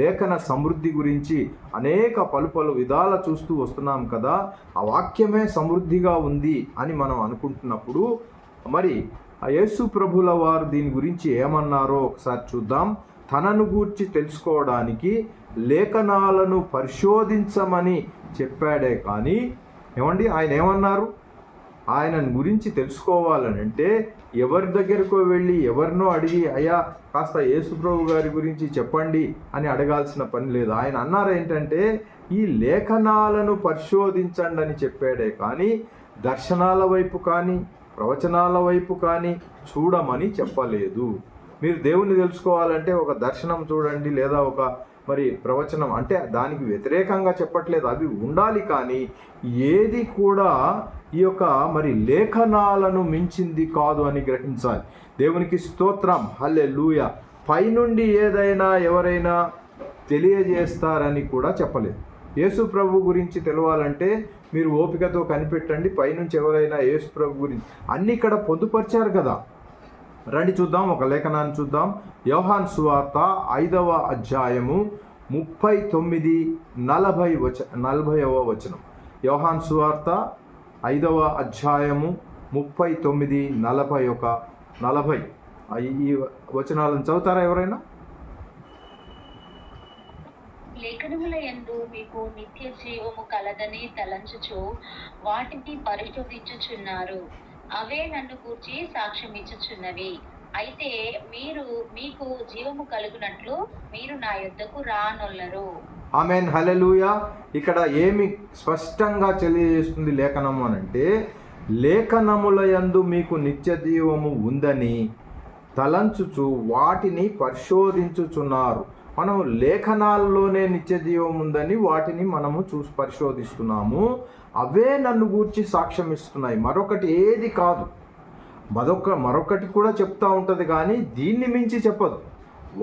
లేఖన సమృద్ధి గురించి అనేక పలు విధాల చూస్తూ వస్తున్నాం కదా. ఆ వాక్యమే సమృద్ధిగా ఉంది అని మనం అనుకుంటున్నప్పుడు ఆ యేసు ప్రభుల వారు దీని గురించి ఏమన్నారో ఒకసారి చూద్దాం. తనను గూర్చి తెలుసుకోవడానికి లేఖనాలను పరిశోధించమని చెప్పాడే కానీ ఆయన ఏమన్నారు? ఆయన గురించి తెలుసుకోవాలనంటే ఎవరి దగ్గరకు వెళ్ళి ఎవరినో అడిగి అయ్యా కాస్త యేసుప్రభు గారి గురించి చెప్పండి అని అడగాల్సిన పని లేదు. ఆయన అన్నారు ఏంటంటే ఈ లేఖనాలను పరిశోధించండి అని చెప్పాడే కానీ దర్శనాల వైపు కానీ ప్రవచనాల వైపు కానీ చూడమని చెప్పలేదు. మీరు దేవుణ్ణి తెలుసుకోవాలంటే ఒక దర్శనం చూడండి, లేదా ప్రవచనం, అంటే దానికి వ్యతిరేకంగా చెప్పట్లేదు, అవి ఉండాలి. కానీ ఏది కూడా ఈ యొక్క లేఖనాలను మించింది కాదు అని గ్రహించాలి. దేవునికి స్తోత్రం, హల్లెలూయా. పైనుండి ఏదైనా ఎవరైనా తెలియజేస్తారని కూడా చెప్పలేదు. యేసు ప్రభు గురించి తెలవాలంటే మీరు ఓపికతో కనిపెట్టండి, పైనుంచి ఎవరైనా యేసు ప్రభు గురించి అన్నీ ఇక్కడ పొందుపరిచారు కదా. రండి చూద్దాం, ఒక లేఖనాన్ని చూద్దాం. యోహాను సువార్త 5వ అధ్యాయము 39-40వ వచనం. యోహాను సువార్త 5వ అధ్యాయము 39-40 ఈ వచనాలను చదువుతారా ఎవరైనా? లేఖనముల యందు మీకు నిత్య జీవము కలదని తలంచుచు వాటిని పరిశోధించుచున్నారు. అవే నన్ను గూర్చి సాక్ష్యం ఇచ్చుచున్నవి. అయితే మీకు జీవము కలుగునట్లు మీరు నా యొద్దకు రానొల్లరు. ఆమేన్, హల్లెలూయా. ఇక్కడ ఏమి స్పష్టంగా తెలియజేస్తుంది లేఖనము అనంటే, లేఖనముల యందు మీకు నిత్య జీవము ఉందని తలంచుచు వాటిని పరిశోధించుచున్నారు. మనం లేఖనాల్లోనే నిత్య జీవం ఉందని వాటిని మనము పరిశోధిస్తున్నాము. అవే నన్ను గూర్చి సాక్ష్యం ఇస్తున్నాయి, మరొకటి ఏది కాదు. మరొకటి కూడా చెప్తూ ఉంటుంది కానీ దీన్ని మించి చెప్పదు.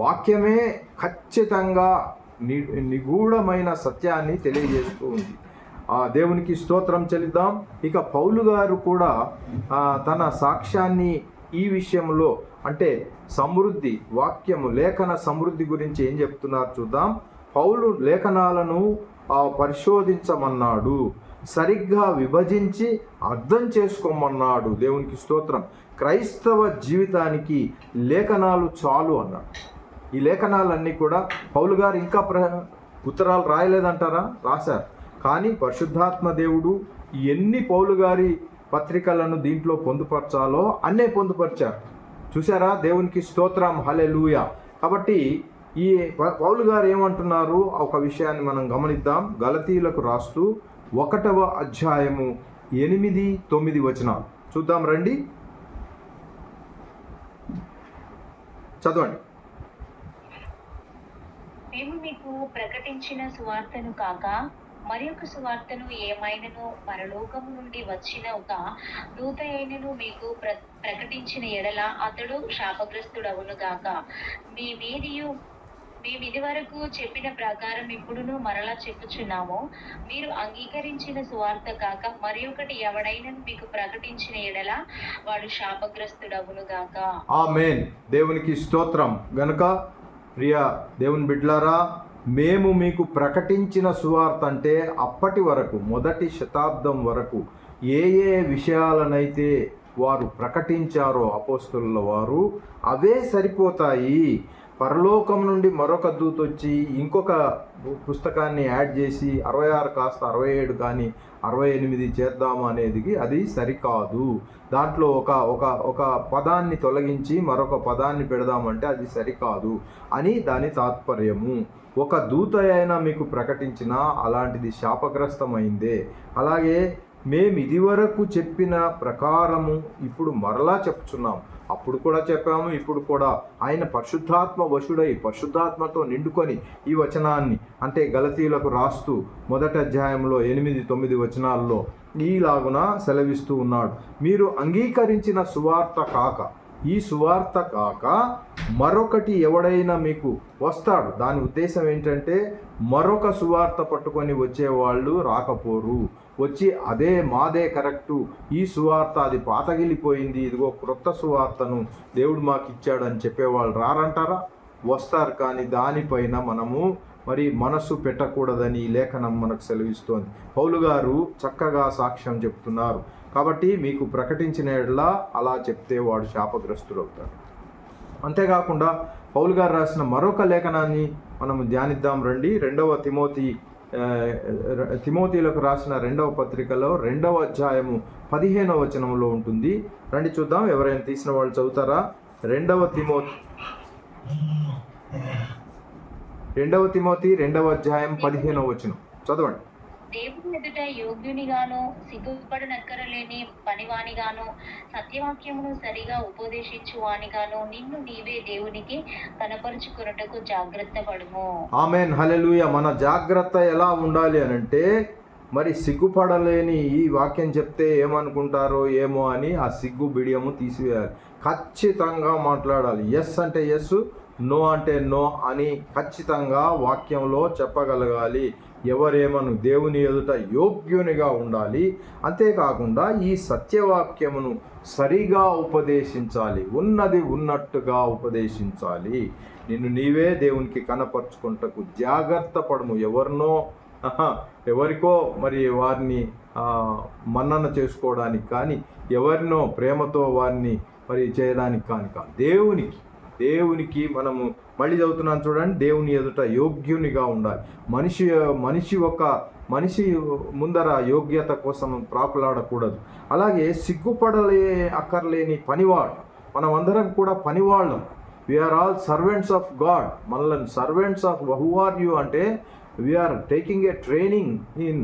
వాక్యమే ఖచ్చితంగా నిగూఢమైన సత్యాన్ని తెలియజేస్తూ ఉంది. దేవునికి స్తోత్రం చెల్లిద్దాం. ఇక పౌలు గారు కూడా తన సాక్ష్యాన్ని ఈ విషయంలో, అంటే సమృద్ధి, వాక్యము లేఖన సమృద్ధి గురించి ఏం చెప్తున్నారు చూద్దాం. పౌలు లేఖనాలను పరిశోధించమన్నాడు, సరిగ్గా విభజించి అర్థం చేసుకోమన్నాడు. దేవునికి స్తోత్రం. క్రైస్తవ జీవితానికి లేఖనాలు చాలు అన్నాడు. ఈ లేఖనాలన్నీ కూడా పౌలు గారు ఇంకా ఉత్తరాలు రాయలేదంటారా? రాశారు. కానీ పరిశుద్ధాత్మ దేవుడు ఎన్ని పౌలు గారి పత్రికలను దీంట్లో పొందుపరచాలో అన్నే పొందుపరిచారు. చూసారా? దేవునికి స్తోత్రం, హల్లెలూయా. కాబట్టి ఈ పౌలు గారు ఏమంటున్నారు ఒక విషయాన్ని మనం గమనిద్దాం. గలతీయులకు రాస్తూ 1వ అధ్యాయము 8-9 వచనాలు చూద్దాం రండి, చదవండి. మేము మీకు ప్రకటించిన సువార్తను కాక మరి ఒక సువార్తను ఏమైనను పరలోకము నుండి వచ్చిన ఒక దూత అయినను మీకు ప్రకటించిన ఎడల అతడు శాపగ్రస్తుడవును గాక. మేమిది వరకు చెప్పిన ప్రకారం ఇప్పుడును మరలా చెప్పుచున్నాము. మీరు అంగీకరించిన సువార్త కాక మరి ఒకటి ఎవడైనా మీకు ప్రకటించిన ఎడల వాడు శాపగ్రస్తుడవును గాక. ఆమేన్. దేవునికి స్తోత్రం. గనుక ప్రియ దేవుని బిడ్డలారా, మేము మీకు ప్రకటించిన సువార్త అంటే అప్పటి వరకు, మొదటి శతాబ్దం వరకు ఏ విషయాలనైతే వారు ప్రకటించారో అపోస్తలుల వారు, అవే సరిపోతాయి. పరలోకం నుండి మరొక దూత వచ్చి ఇంకొక పుస్తకాన్ని యాడ్ చేసి 66 కాస్త 67 కానీ 68 చేద్దాము అనేది అది సరికాదు. దాంట్లో ఒక ఒక ఒక పదాన్ని తొలగించి మరొక పదాన్ని పెడదామంటే అది సరికాదు అని దాని తాత్పర్యము. ఒక దూత అయినా మీకు ప్రకటించినా అలాంటిది శాపగ్రస్తమైందే. అలాగే మేము ఇదివరకు చెప్పిన ప్రకారము ఇప్పుడు మరలా చెప్తున్నాం. అప్పుడు కూడా చెప్పాము, ఇప్పుడు కూడా. ఆయన పరిశుద్ధాత్మ వశుడై పరిశుద్ధాత్మతో నిండుకొని ఈ వచనాన్ని అంటే గలతీయులకు రాస్తూ మొదటి అధ్యాయంలో 8-9 వచనాల్లో ఈలాగున సెలవిస్తూ ఉన్నాడు. మీరు అంగీకరించిన సువార్త కాక, ఈ సువార్త కాక మరొకటి ఎవడైనా మీకు వస్తాడు. దాని ఉద్దేశం ఏంటంటే మరొక సువార్త పట్టుకొని వచ్చేవాళ్ళు రాకపోరు. వచ్చి అదే మాదే కరెక్టు, ఈ సువార్త అది పాతగిలిపోయింది, ఇదిగో క్రొత్త సువార్తను దేవుడు మాకు ఇచ్చాడని చెప్పేవాళ్ళు రారంటారా? వస్తారు. కానీ దానిపైన మనము మరి మనసు పెట్టకూడదని ఈ లేఖనం మనకు సెలవిస్తోంది. పౌలు గారు చక్కగా సాక్ష్యం చెప్తున్నారు. కాబట్టి మీకు ప్రకటించిన ఎడలా అలా చెప్తే వాడు శాపగ్రస్తుడవుతాడు. అంతేకాకుండా పౌలు గారు రాసిన మరొక లేఖనాన్ని మనము ధ్యానిద్దాం రండి. తిమోతిలకు రాసిన 2వ పత్రికలో 2వ అధ్యాయము 15వ వచనంలో ఉంటుంది. రండి చూద్దాం. ఎవరైనా తీసిన వాళ్ళు చదువుతారా? 2వ తిమోతి 2వ అధ్యాయం 15వ వచనం చదవండి. దేవుని ఎదుట యోగ్యునిగాను సిగ్గుపడనక్కరలేని పనివానిగాను సత్యవాక్యమును సరిగా ఉపదేశించువానిగాను నిన్ను నీవే దేవునికి కనపరుచుకున్నటకు జాగ్రత్త పడుము. ఆమేన్, హల్లెలూయా. మన జాగ్రత్త ఎలా ఉండాలి అనంటే మరి సిగ్గుపడలేని ఈ వాక్యం చెప్తే ఏమనుకుంటారో ఏమో అని ఆ సిగ్గు బిడియము తీసివేయాలి. ఖచ్చితంగా మాట్లాడాలి. ఎస్ అంటే ఎస్, నో అంటే నో అని ఖచ్చితంగా వాక్యంలో చెప్పగలగాలి. ఎవరేమను దేవుని ఎదుట యోగ్యునిగా ఉండాలి. అంతేకాకుండా ఈ సత్యవాక్యమును సరిగా ఉపదేశించాలి. ఉన్నది ఉన్నట్టుగా ఉపదేశించాలి. నిన్ను నీవే దేవునికి కనపరుచుకుంటకు జాగ్రత్త పడము. ఎవరికో మరి వారిని మన్నన చేసుకోవడానికి కానీ, ఎవరినో ప్రేమతో వారిని మరి చేయడానికి కాదు. దేవునికి మనము మళ్ళీ చదువుతున్నాను చూడండి. దేవుని ఎదుట యోగ్యునిగా ఉండాలి. మనిషి ముందర యోగ్యత కోసం ప్రాకులాడకూడదు. అలాగే అక్కర్లేని పనివాడు. మనం అందరం కూడా పనివాళ్ళం. We are all servants of God. మనల్ని servants of who are you అంటే we are taking a training in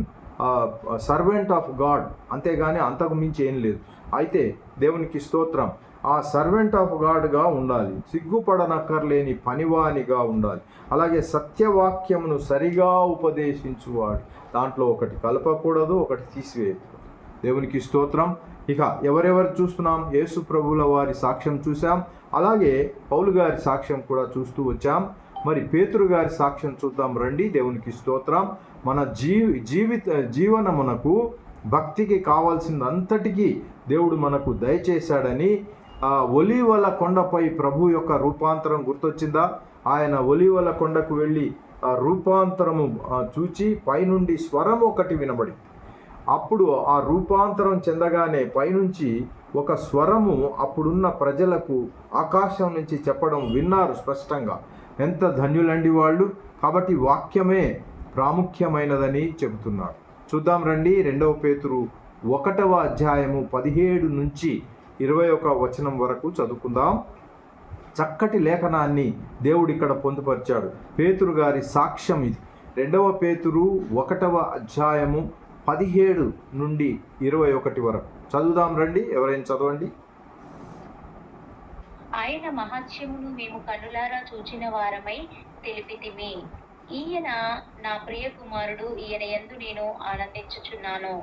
servant of God. అంతేగాని అంతకు మించి ఏం లేదు. అయితే దేవునికి స్తోత్రం. ఆ సర్వెంట్ ఆఫ్ గాడ్గా ఉండాలి. సిగ్గుపడనక్కర్లేని పనివానిగా ఉండాలి. అలాగే సత్యవాక్యమును సరిగా ఉపదేశించువాడు. దాంట్లో ఒకటి కలపకూడదు, ఒకటి తీసివేయకూడదు. దేవునికి స్తోత్రం. ఇక ఎవరెవరు చూస్తున్నాం? యేసు ప్రభుల వారి సాక్ష్యం చూసాం. అలాగే పౌలు గారి సాక్ష్యం కూడా చూస్తూ వచ్చాం. మరి పేతురు గారి సాక్ష్యం చూద్దాం రండి. దేవునికి స్తోత్రం. మన జీవనమునకు భక్తికి కావాల్సిందంతటికీ దేవుడు మనకు దయచేశాడని ఒలీవల కొండపై ప్రభు యొక్క రూపాంతరం గుర్తొచ్చిందా? ఆయన ఒలీవల కొండకు వెళ్ళి ఆ రూపాంతరము చూచి పైనుండి స్వరం ఒకటి వినబడి, అప్పుడు ఆ రూపాంతరం చెందగానే పైనుంచి ఒక స్వరము అప్పుడున్న ప్రజలకు ఆకాశం నుంచి చెప్పడం విన్నారు స్పష్టంగా. ఎంత ధన్యులండి వాళ్ళు. కాబట్టి వాక్యమే ప్రాముఖ్యమైనదని చెబుతున్నాడు. చూద్దాం రండి. 2వ పేతురు 1వ అధ్యాయము 17 నుంచి 21 వచనం వరకు చదువుకుందాం. చక్కటి లేఖనాన్ని దేవుడు ఇక్కడ పొందుపరిచాడు. పేతురు గారి సాక్ష్యం ఇది. 2వ పేతురు 1వ అధ్యాయము 17 నుండి 21 వరకు చదువుదాం రండి. ఎవరైనా చదవండి. ఆయన మహత్యమును మేము కన్నులారా చూచిన వారమై తెలిపితిమి. ఈయన నా ప్రియ కుమారుడు, ఈయన యందు నేను ఆనందించుచున్నాను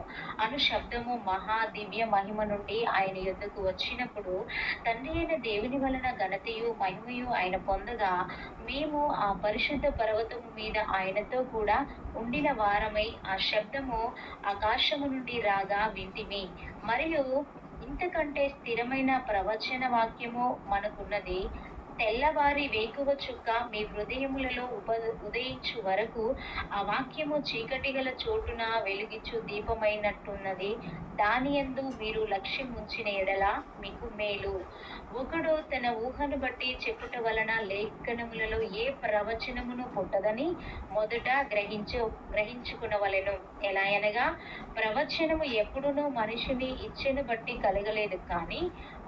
అను శబ్దము మహా దివ్య మహిమ నుండి ఆయన యొద్దకు వచ్చినప్పుడు తండ్రి అయిన దేవుని వలన ఘనతయు మహిమయు ఆయన పొందగా మేము ఆ పరిశుద్ధ పర్వతము మీద ఆయనతో కూడా ఉండిన వారమై ఆ శబ్దము ఆకాశము నుండి రాగా వింటిమి. మరియు ఇంతకంటే స్థిరమైన ప్రవచన వాక్యము మనకున్నది. తెల్లవారి వేకువ చుక్క మీ హృదయములలో ఉదయించు వరకు ఆ వాక్యము చీకటి గల చోటున వెలిగించు దీపమైనట్టున్నది. దానియందు మీరు లక్ష్యం ఉంచిన ఎడల మీకు మేలు. ఒకడు తన ఊహను బట్టి చెప్పుట వలన లేఖనములలో ఏ ప్రవచనమును పుట్టదని మొదట గ్రహించుకునవలెను. ఎలా అనగా ప్రవచనము ఎప్పుడునూ మనిషిని ఇచ్చెను బట్టి కలగలేదు, కానీ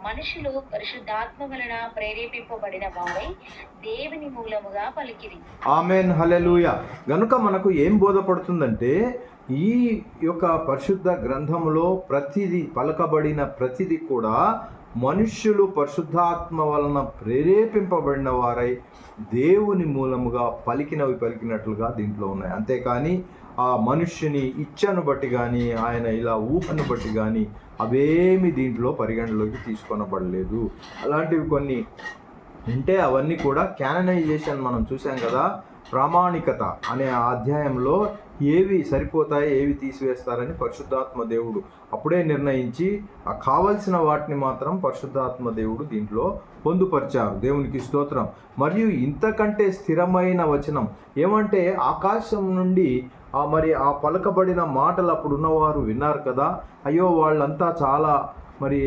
మనుషులు పరిశుద్ధాత్మ వలన ప్రేరేపింపబడిన వారై దేవుని మూలముగా పలికిరి. ఆమెన్, హల్లెలూయా. గనుక మనకు ఏం బోధపడుతుందంటే, ఈ యొక్క పరిశుద్ధ గ్రంథములో ప్రతిదీ పలకబడిన ప్రతిదీ కూడా మనుష్యులు పరిశుద్ధాత్మ వలన ప్రేరేపింపబడిన వారై దేవుని మూలముగా పలికినట్లుగా దీంట్లో ఉన్నాయి. అంతేకాని ఆ మనుష్యుని ఇచ్చను బట్టి కానీ, ఆయన ఇలా ఊహను బట్టి కానీ అవేమి దీంట్లో పరిగణలోకి తీసుకొనబడలేదు. అలాంటివి కొన్ని అంటే అవన్నీ కూడా క్యాననైజేషన్ మనం చూసాం కదా. ప్రామాణికత అనే అధ్యాయంలో ఏవి సరిపోతాయి, ఏవి తీసివేస్తారని పరిశుద్ధాత్మ దేవుడు అప్పుడే నిర్ణయించి కావలసిన వాటిని మాత్రం పరిశుద్ధాత్మ దేవుడు దీంట్లో పొందుపరిచారు. దేవునికి స్తోత్రం. మరియు ఇంతకంటే స్థిరమైన వచనం ఏమంటే, ఆకాశం నుండి మరి ఆ పలకబడిన మాటలు అప్పుడు ఉన్నవారు విన్నారు కదా, అయ్యో వాళ్ళంతా చాలా మరి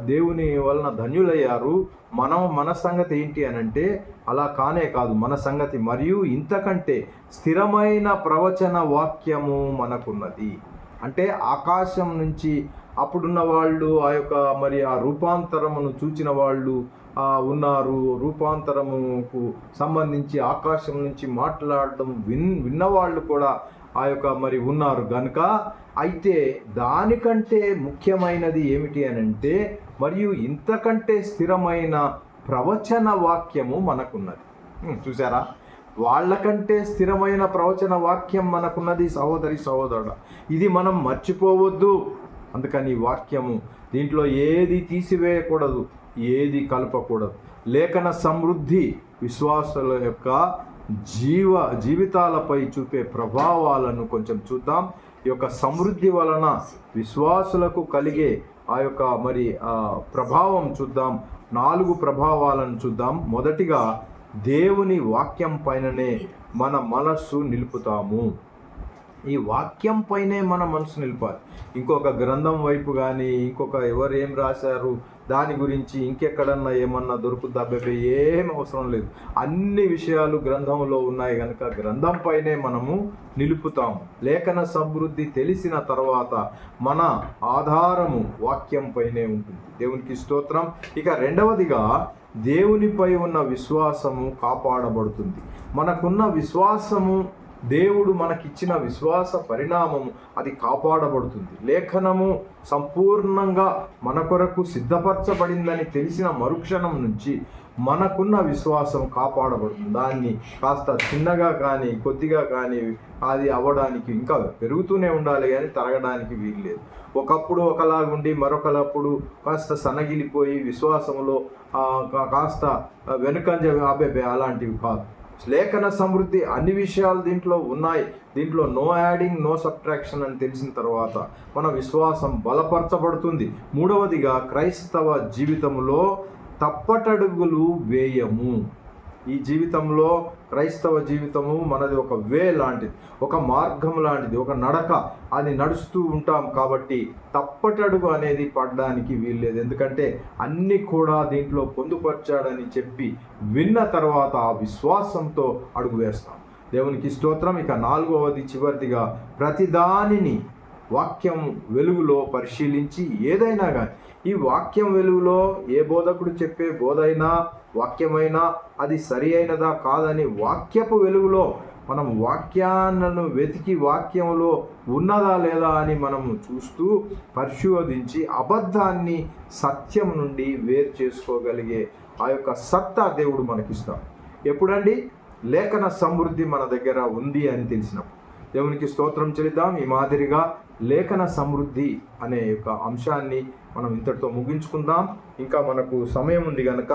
దేవుని వలన ధన్యులయ్యారు, మన సంగతి ఏంటి అని అంటే, అలా కానే కాదు, మన సంగతి మరియు ఇంతకంటే స్థిరమైన ప్రవచన వాక్యము మనకున్నది. అంటే ఆకాశం నుంచి అప్పుడున్న వాళ్ళు ఆ యొక్క మరి ఆ రూపాంతరమును చూచిన వాళ్ళు ఉన్నారు. రూపాంతరముకు సంబంధించి ఆకాశం నుంచి మాట్లాడటం విన్నవాళ్ళు కూడా ఆ యొక్క మరి ఉన్నారు. కనుక అయితే దానికంటే ముఖ్యమైనది ఏమిటి అని అంటే, మరియు ఇంతకంటే స్థిరమైన ప్రవచన వాక్యము మనకున్నది. చూసారా, వాళ్ళకంటే స్థిరమైన ప్రవచన వాక్యం మనకున్నది. సహోదరి సహోదరుడా, ఇది మనం మర్చిపోవద్దు. అందుకని ఈ వాక్యము దీంట్లో ఏది తీసివేయకూడదు, ఏది కలపకూడదు. లేఖన సమృద్ధి విశ్వాసుల యొక్క జీవితాలపై చూపే ప్రభావాలను కొంచెం చూద్దాం. ఈ యొక్క సమృద్ధి వలన విశ్వాసులకు కలిగే ఆ యొక్క మరి ప్రభావం చూద్దాం. 4 ప్రభావాలను చూద్దాం. మొదటిగా, దేవుని వాక్యం పైననే మన మనస్సు నిలుపుతాము. ఈ వాక్యం పైనే మన మనసు నిలపాలి. ఇంకొక గ్రంథం వైపు కానీ, ఇంకొక ఎవరు ఏం రాశారు దాని గురించి ఇంకెక్కడన్నా ఏమన్నా దొరుకుద్దా? అబ్బాయి ఏం అవసరం లేదు. అన్ని విషయాలు గ్రంథంలో ఉన్నాయి కనుక గ్రంథం పైనే మనము నిలుపుతాము. లేఖన సమృద్ధి తెలిసిన తర్వాత మన ఆధారము వాక్యం పైనే ఉంటుంది. దేవునికి స్తోత్రం. ఇక రెండవదిగా, దేవునిపై ఉన్న విశ్వాసము కాపాడబడుతుంది. మనకున్న విశ్వాసము, దేవుడు మనకిచ్చిన విశ్వాస పరిణామము అది కాపాడబడుతుంది. లేఖనము సంపూర్ణంగా మన కొరకు సిద్ధపరచబడిందని తెలిసిన మరుక్షణం నుంచి మనకున్న విశ్వాసం కాపాడబడుతుంది. దాన్ని కాస్త చిన్నగా కానీ కొద్దిగా కానీ అది అవ్వడానికి ఇంకా పెరుగుతూనే ఉండాలి, కానీ తరగడానికి వీల్లేదు. ఒకప్పుడు ఒకలాగుండి మరొకప్పుడు కాస్త సన్నగిలిపోయి విశ్వాసంలో కాస్త వెనుకంజ అలాంటివి కాదు. లేఖన సమృద్ధి అన్ని విషయాలు దీంట్లో ఉన్నాయి. దీంట్లో నో యాడింగ్ నో సబ్ట్రాక్షన్ అని తెలిసిన తర్వాత మన విశ్వాసం బలపరచబడుతుంది. మూడవదిగా, క్రైస్తవ జీవితంలో తప్పటడుగులు వేయము. ఈ జీవితంలో క్రైస్తవ జీవితము మనది ఒక వే లాంటిది, ఒక మార్గం లాంటిది, ఒక నడక. అది నడుస్తూ ఉంటాం కాబట్టి తప్పటడుగు అనేది పడడానికి వీల్లేదు. ఎందుకంటే అన్నీ కూడా దీంట్లో పొందుపరిచాడని చెప్పి విన్న తర్వాత ఆ విశ్వాసంతో అడుగు వేస్తాం. దేవునికి స్తోత్రం. ఇక 4వది చివరిదిగా, ప్రతిదానిని వాక్యం వెలుగులో పరిశీలించి ఏదైనా కానీ, ఈ వాక్యం వెలుగులో ఏ బోధకుడు చెప్పే బోధైనా వాక్యమైనా అది సరి అయినదా కాదని వాక్యపు వెలుగులో మనం వాక్యాలను వెతికి వాక్యంలో ఉన్నదా లేదా అని మనము చూస్తూ పరిశోధించి అబద్ధాన్ని సత్యం నుండి వేరు చేసుకోగలిగే ఆ యొక్క సత్తా దేవుడు మనకిస్తాడు. ఎప్పుడండి? లేఖన సమృద్ధి మన దగ్గర ఉంది అని తెలిసినప్పుడు. దేవునికి స్తోత్రం చెల్లిద్దాం. ఈ మాదిరిగా లేఖన సమృద్ధి అనే యొక్క అంశాన్ని మనం ఇంతటితో ముగించుకుందాం. ఇంకా మనకు సమయం ఉంది కనుక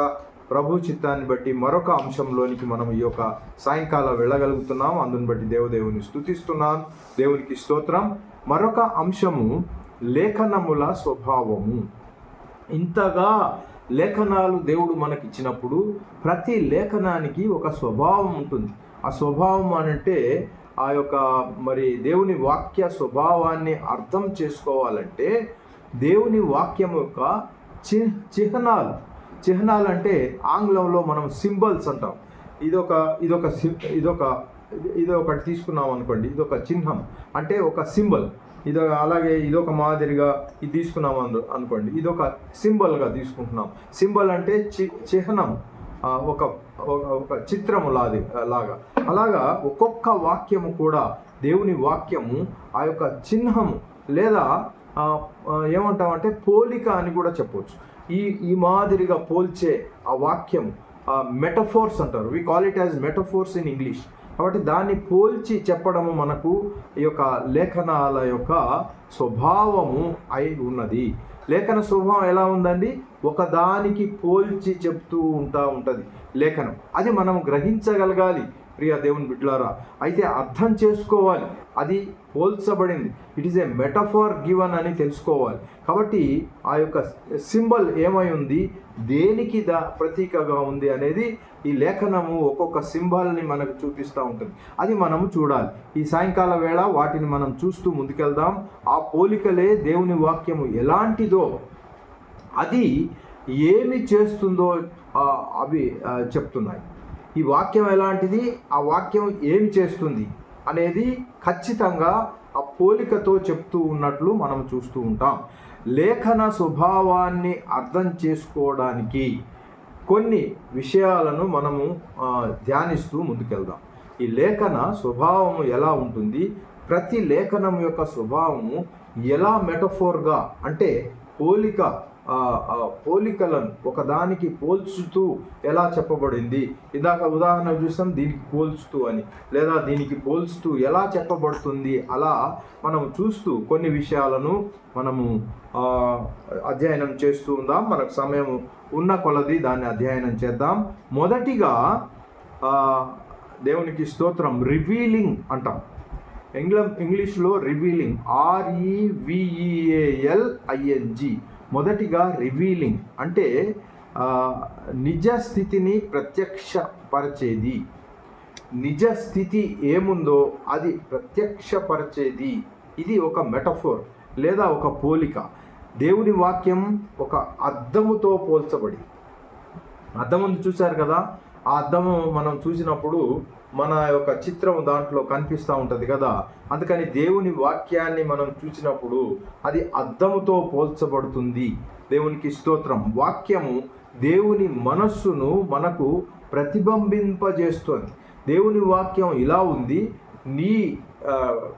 ప్రభు చిత్తాన్ని బట్టి మరొక అంశంలోనికి మనం ఈ యొక్క సాయంకాలం వెళ్ళగలుగుతున్నాం. అందుని బట్టి దేవుని స్తుతిస్తున్నాను. దేవునికి స్తోత్రం. మరొక అంశము లేఖనముల స్వభావము. ఇంతగా లేఖనాలు దేవుడు మనకిచ్చినప్పుడు ప్రతి లేఖనానికి ఒక స్వభావం ఉంటుంది. ఆ స్వభావం అనంటే ఆ యొక్క మరి దేవుని వాక్య స్వభావాన్ని అర్థం చేసుకోవాలంటే దేవుని వాక్యం యొక్క చిహ్నాలు అంటే ఆంగ్లంలో మనం సింబల్స్ అంటాం. ఇదొకటి తీసుకున్నాం అనుకోండి, ఇదొక చిహ్నం అంటే ఒక సింబల్. అలాగే ఇదొక మాదిరిగా ఇది తీసుకున్నాం అనుకోండి, ఇదొక సింబల్గా తీసుకుంటున్నాం. సింబల్ అంటే చిహ్నం, ఒక చిత్రము లాగా. అలాగా ఒక్కొక్క వాక్యము కూడా దేవుని వాక్యము ఆ యొక్క చిహ్నము లేదా ఏమంటామంటే పోలిక అని కూడా చెప్పవచ్చు. ఈ మాదిరిగా పోల్చే ఆ వాక్యం మెటఫోర్స్ అంటారు. We call it as metaphors in English. కాబట్టి దాన్ని పోల్చి చెప్పడము మనకు ఈ యొక్క లేఖనాల యొక్క స్వభావము అయి ఉన్నది. లేఖన స్వభావం ఎలా ఉందండి? ఒకదానికి పోల్చి చెప్తూ ఉంటుంది లేఖనం. అది మనం గ్రహించగలగాలి ప్రియ దేవుని బిడ్డలారా. అయితే అర్థం చేసుకోవాలి, అది పోల్చబడింది, it is a metaphor given అని తెలుసుకోవాలి. కాబట్టి ఆ యొక్క సింబల్ ఏమై ఉంది, దేనికి ప్రతీకగా ఉంది అనేది ఈ లేఖనము ఒక్కొక్క సింబల్ని మనకు చూపిస్తూ ఉంటుంది. అది మనము చూడాలి. ఈ సాయంకాల వేళ వాటిని మనం చూస్తూ ముందుకెళ్దాం. ఆ పోలికలే దేవుని వాక్యము ఎలాంటిదో, అది ఏమి చేస్తుందో అవి చెప్తున్నాయి. ఈ వాక్యం ఎలాంటిది, ఆ వాక్యం ఏమి చేస్తుంది అనేది ఖచ్చితంగా ఆ పోలికతో చెప్తూ ఉన్నట్లు మనం చూస్తూ ఉంటాం. లేఖన స్వభావాన్ని అర్థం చేసుకోవడానికి కొన్ని విషయాలను మనము ధ్యానిస్తూ ముందుకెళ్దాం. ఈ లేఖన స్వభావము ఎలా ఉంటుంది, ప్రతి లేఖనం యొక్క స్వభావము ఎలా మెటఫోర్గా అంటే పోలికలను ఒకదానికి పోల్చుతూ ఎలా చెప్పబడింది. ఇందాక ఉదాహరణ చూసాం, దీనికి పోల్చుతూ అని, లేదా దీనికి పోల్చుతూ ఎలా చెప్పబడుతుంది. అలా మనం చూస్తూ కొన్ని విషయాలను మనము అధ్యయనం చేస్తూ ఉందాం. మనకు సమయం ఉన్న కొలది దాన్ని అధ్యయనం చేద్దాం. మొదటిగా దేవునికి స్తోత్రం, రివీలింగ్ అంటాం. ఇంగ్లీష్లో రివీలింగ్, REVEALING. మొదటిగా రివీలింగ్ అంటే నిజ స్థితిని ప్రత్యక్షపరిచేది. నిజ స్థితి ఏముందో అది ప్రత్యక్షపరిచేది. ఇది ఒక మెటఫోర్ లేదా ఒక పోలిక. దేవుని వాక్యం ఒక అద్దముతో పోల్చబడి, అద్దం ఉంది చూశారు కదా, ఆ అద్దము మనం చూసినప్పుడు మన యొక్క చిత్రం దాంట్లో కనిపిస్తూ ఉంటుంది కదా. అందుకని దేవుని వాక్యాన్ని మనం చూసినప్పుడు అది అద్దముతో పోల్చబడుతుంది. దేవునికి స్తోత్రం. వాక్యము దేవుని మనస్సును మనకు ప్రతిబింబింపజేస్తుంది. దేవుని వాక్యం ఇలా ఉంది, నీ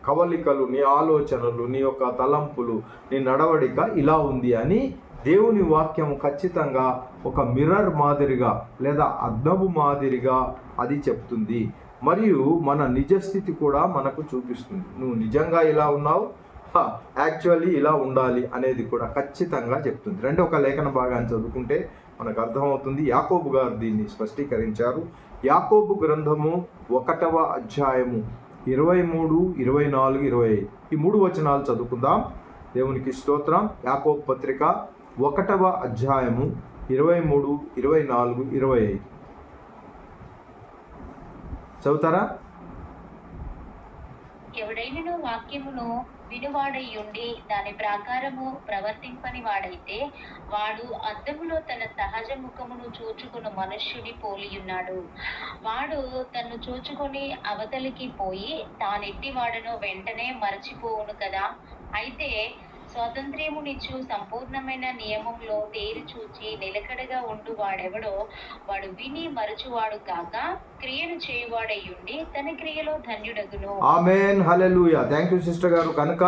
కవలికలు, నీ ఆలోచనలు, నీ యొక్క తలంపులు, నీ నడవడిక ఇలా ఉంది అని దేవుని వాక్యం ఖచ్చితంగా ఒక మిర్రర్ మాదిరిగా లేదా అద్దము మాదిరిగా అది చెప్తుంది. మరియు మన నిజస్థితి కూడా మనకు చూపిస్తుంది. నువ్వు నిజంగా ఇలా ఉన్నావు, యాక్చువల్లీ ఇలా ఉండాలి అనేది కూడా ఖచ్చితంగా చెప్తుంది. రెండో ఒక లేఖన భాగాన్ని చదువుకుంటే మనకు అర్థమవుతుంది. యాకోబు గారు దీన్ని స్పష్టీకరించారు. యాకోబు గ్రంథము 1వ అధ్యాయము 23, 24, 25 ఈ 3 వచనాలు చదువుకుందాం. దేవునికి స్తోత్రం. యాకోబు పత్రిక 1వ అధ్యాయము 23, 24, 25 చదువుతారా? ఎవడైనను వాక్యమును వినువాడై ఉండి దాని ప్రకారము ప్రవర్తింపని వాడైతే వాడు అద్దములో తన సహజ ముఖమును చూచుకుని మనుష్యుని పోలియున్నాడు. వాడు తన్ను చూచుకొని అవతలికి పోయి తానెట్టి వాడను వెంటనే మరచిపోవును కదా. అయితే స్వాతంత్ర్యమునిచ్చు సంపూర్ణమైన నియమంలో తేరి చూచి నిలకడగా ఉండు వాడెవడో వాడు విని మరచువాడు కాక క్రియను చేయువాడై ఉండి తన క్రియలో ధన్యుడగును. ఆమేన్, హల్లెలూయా. థ్యాంక్ యూ సిస్టర్ గారు. కనుక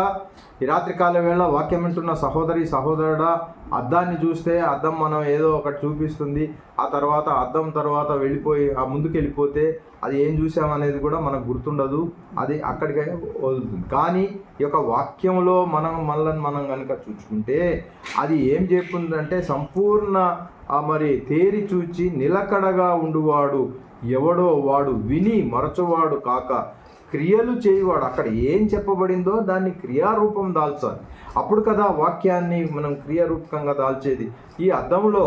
ఈ రాత్రికాల వేళ వాక్యం వింటున్న సహోదరి సహోదరుడా, అద్దాన్ని చూస్తే అద్దం మనం ఏదో ఒకటి చూపిస్తుంది. ఆ తర్వాత అద్దం తర్వాత వెళ్ళిపోయి ఆ ముందుకు వెళ్ళిపోతే అది ఏం చూసామనేది కూడా మనకు గుర్తుండదు, అది అక్కడికే వదులుతుంది. కానీ ఈ యొక్క వాక్యంలో మనం కనుక చూసుకుంటే అది ఏం చెప్తుందంటే సంపూర్ణ మరి తేరి చూచి నిలకడగా ఉండువాడు ఎవడో వాడు విని మరచువాడు కాక క్రియలు చేయువాడు. అక్కడ ఏం చెప్పబడిందో దాన్ని క్రియారూపం దాల్చాలి. అప్పుడు కదా వాక్యాన్ని మనం క్రియారూపకంగా దాల్చేది. ఈ అద్దంలో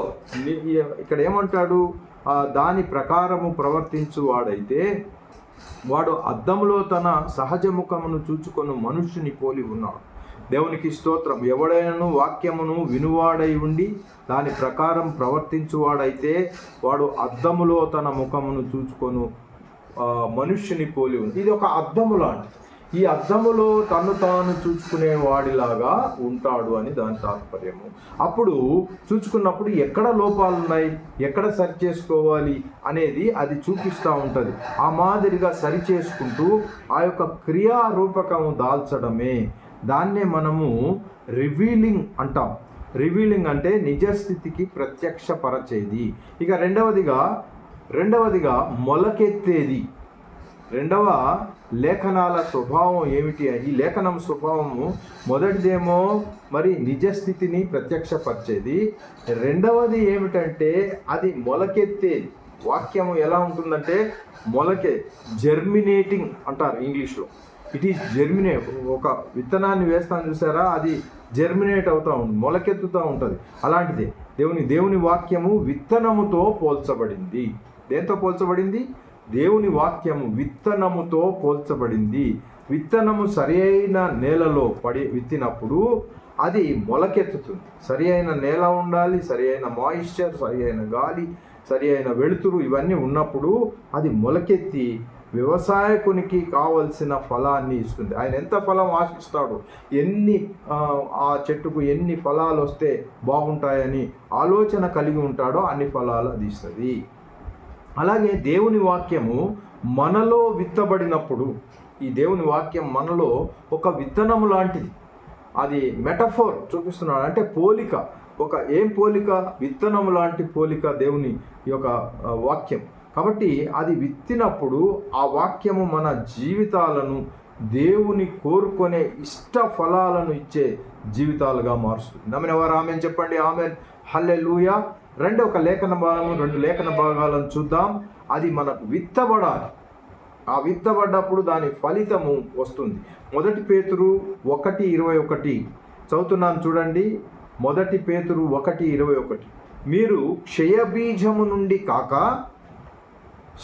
ఇక్కడ ఏమంటాడు, దాని ప్రకారము ప్రవర్తించువాడైతే వాడు అద్దంలో తన సహజ ముఖమును చూచుకొని మనుష్యుని పోలి ఉన్నాడు. దేవునికి స్తోత్రం. ఎవడైనను వాక్యమును వినువాడై ఉండి దాని ప్రకారం ప్రవర్తించువాడైతే వాడు అద్దములో తన ముఖమును చూచుకొని మనుష్యుని పోలి ఉంది. ఇది ఒక అద్దము లాంటిది. ఈ అద్దములో తను తాను చూచుకునే వాడిలాగా ఉంటాడు అని దాని తాత్పర్యము. అప్పుడు చూచుకున్నప్పుడు ఎక్కడ లోపాలు ఉన్నాయి, ఎక్కడ సరి చేసుకోవాలి అనేది అది చూపిస్తూ ఉంటుంది. ఆ మాదిరిగా సరి చేసుకుంటూ ఆ యొక్క క్రియారూపకము దాల్చడమే, దాన్నే మనము రివీలింగ్ అంటాం. రివీలింగ్ అంటే నిజస్థితికి ప్రత్యక్షపరచేది. ఇక రెండవదిగా మొలకెత్తేది. రెండవ లేఖనాల స్వభావం ఏమిటి? ఈ లేఖనం స్వభావము మొదటిదేమో మరి నిజస్థితిని ప్రత్యక్షపరిచేది. రెండవది ఏమిటంటే అది మొలకెత్తేది. వాక్యము ఎలా ఉంటుందంటే జెర్మినేటింగ్ అంటారు ఇంగ్లీష్లో. It is germinate. ఒక విత్తనాన్ని వేస్తాను చూసారా, అది జెర్మినేట్ అవుతూ ఉంటుంది, మొలకెత్తుతూ ఉంటుంది. అలాంటిదే దేవుని వాక్యము విత్తనముతో పోల్చబడింది. దేంతో పోల్చబడింది? దేవుని వాక్యము విత్తనముతో పోల్చబడింది. విత్తనము సరి అయిన నేలలో విత్తినప్పుడు అది మొలకెత్తుతుంది. సరి అయిన నేల ఉండాలి, సరి అయిన మాయిశ్చర్, సరి అయిన గాలి, సరి అయిన వెలుతురు ఇవన్నీ ఉన్నప్పుడు అది మొలకెత్తి వ్యవసాయకునికి కావలసిన ఫలాన్ని ఇస్తుంది. ఆయన ఎంత ఫలం ఆశిస్తాడు, ఆ చెట్టుకు ఎన్ని ఫలాలు వస్తే బాగుంటాయని ఆలోచన కలిగి ఉంటాడో అన్ని ఫలాలు అది ఇస్తుంది. అలాగే దేవుని వాక్యము మనలో విత్తబడినప్పుడు, ఈ దేవుని వాక్యం మనలో ఒక విత్తనము లాంటిది. అది మెటఫోర్ చూపిస్తున్నాడు, అంటే పోలిక. ఏం పోలిక? విత్తనము లాంటి పోలిక దేవుని యొక్క వాక్యం. కాబట్టి అది విత్తినప్పుడు ఆ వాక్యము మన జీవితాలను దేవుని కోరుకునే ఇష్ట ఫలాలను ఇచ్చే జీవితాలుగా మారుస్తుంది. నమ్మిన వారు ఆమెన్ చెప్పండి. ఆమెన్. హల్లెలూయా. ఒక లేఖన భాగము, 2 లేఖన భాగాలను చూద్దాం. అది మనకు విత్తబడాలి. ఆ విత్తబడ్డప్పుడు దాని ఫలితము వస్తుంది. 1 పేతురు 1:21 చదువుతున్నాను చూడండి. 1 పేతురు 1:21 మీరు క్షయబీజము నుండి కాక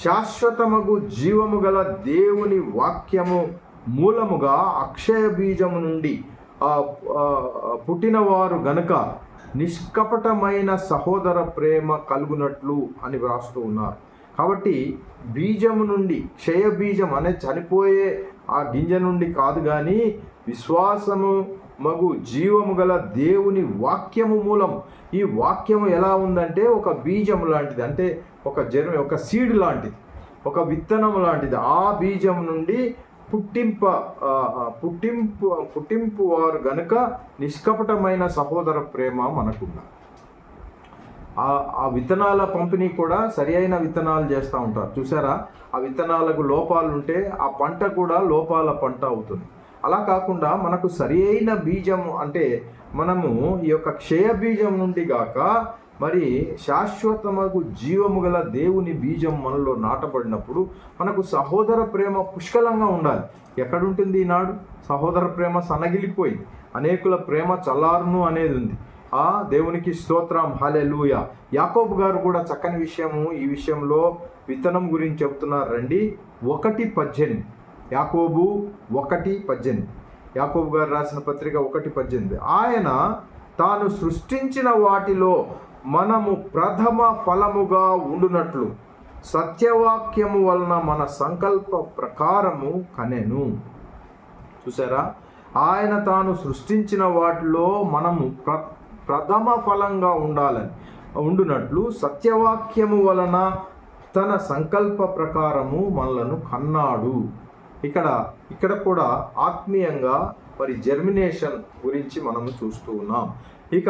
శాశ్వతమగు జీవము గల దేవుని వాక్యము మూలముగా అక్షయ బీజము నుండి పుట్టినవారు గనుక నిష్కపటమైన సహోదర ప్రేమ కలుగునట్లు అని వ్రాస్తూ ఉన్నారు. కాబట్టి బీజము నుండి, క్షయ బీజం అనే చనిపోయే ఆ గింజ నుండి కాదు, కానీ విశ్వాసము మగు జీవము గల దేవుని వాక్యము మూలం. ఈ వాక్యము ఎలా ఉందంటే ఒక బీజము లాంటిది, అంటే ఒక సీడ్ లాంటిది, ఒక విత్తనం లాంటిది. ఆ బీజం నుండి పుట్టింపు వారు గనుక నిష్కపటమైన సహోదర ప్రేమ మనకున్నారు. ఆ విత్తనాల పంపిణీ కూడా సరి అయిన విత్తనాలు చేస్తూ ఉంటారు చూసారా. ఆ విత్తనాలకు లోపాలు ఉంటే ఆ పంట కూడా లోపాల పంట అవుతుంది. అలా కాకుండా మనకు సరి అయిన బీజం అంటే మనము ఈ యొక్క క్షయ బీజం నుండి గాక మరి శాశ్వతమగు జీవము గల దేవుని బీజం మనలో నాటబడినప్పుడు మనకు సహోదర ప్రేమ పుష్కలంగా ఉండాలి. ఎక్కడుంటుంది ఈనాడు? సహోదర ప్రేమ సన్నగిలిపోయింది. అనేకుల ప్రేమ చల్లారును అనేది ఉంది. దేవునికి స్తోత్రం. హల్లెలూయా. యాకోబు గారు కూడా చక్కని విషయము ఈ విషయంలో విత్తనం గురించి చెబుతున్నారు రండి. 1:18 యాకోబు 1:18 యాకోబు గారు రాసిన పత్రిక 1:18 ఆయన తాను సృష్టించిన వాటిలో మనము ప్రథమ ఫలముగా ఉండునట్లు సత్యవాక్యము వలన మన సంకల్ప ప్రకారము కనెను. చూసారా, ఆయన తాను సృష్టించిన వాటిలో మనము ప్రథమ ఫలంగా ఉండునట్లు సత్యవాక్యము వలన తన సంకల్ప ప్రకారము మనలను కన్నాడు. ఇక్కడ కూడా ఆత్మీయంగా మరి జర్మినేషన్ గురించి మనము చూస్తూ ఉన్నాం. ఇక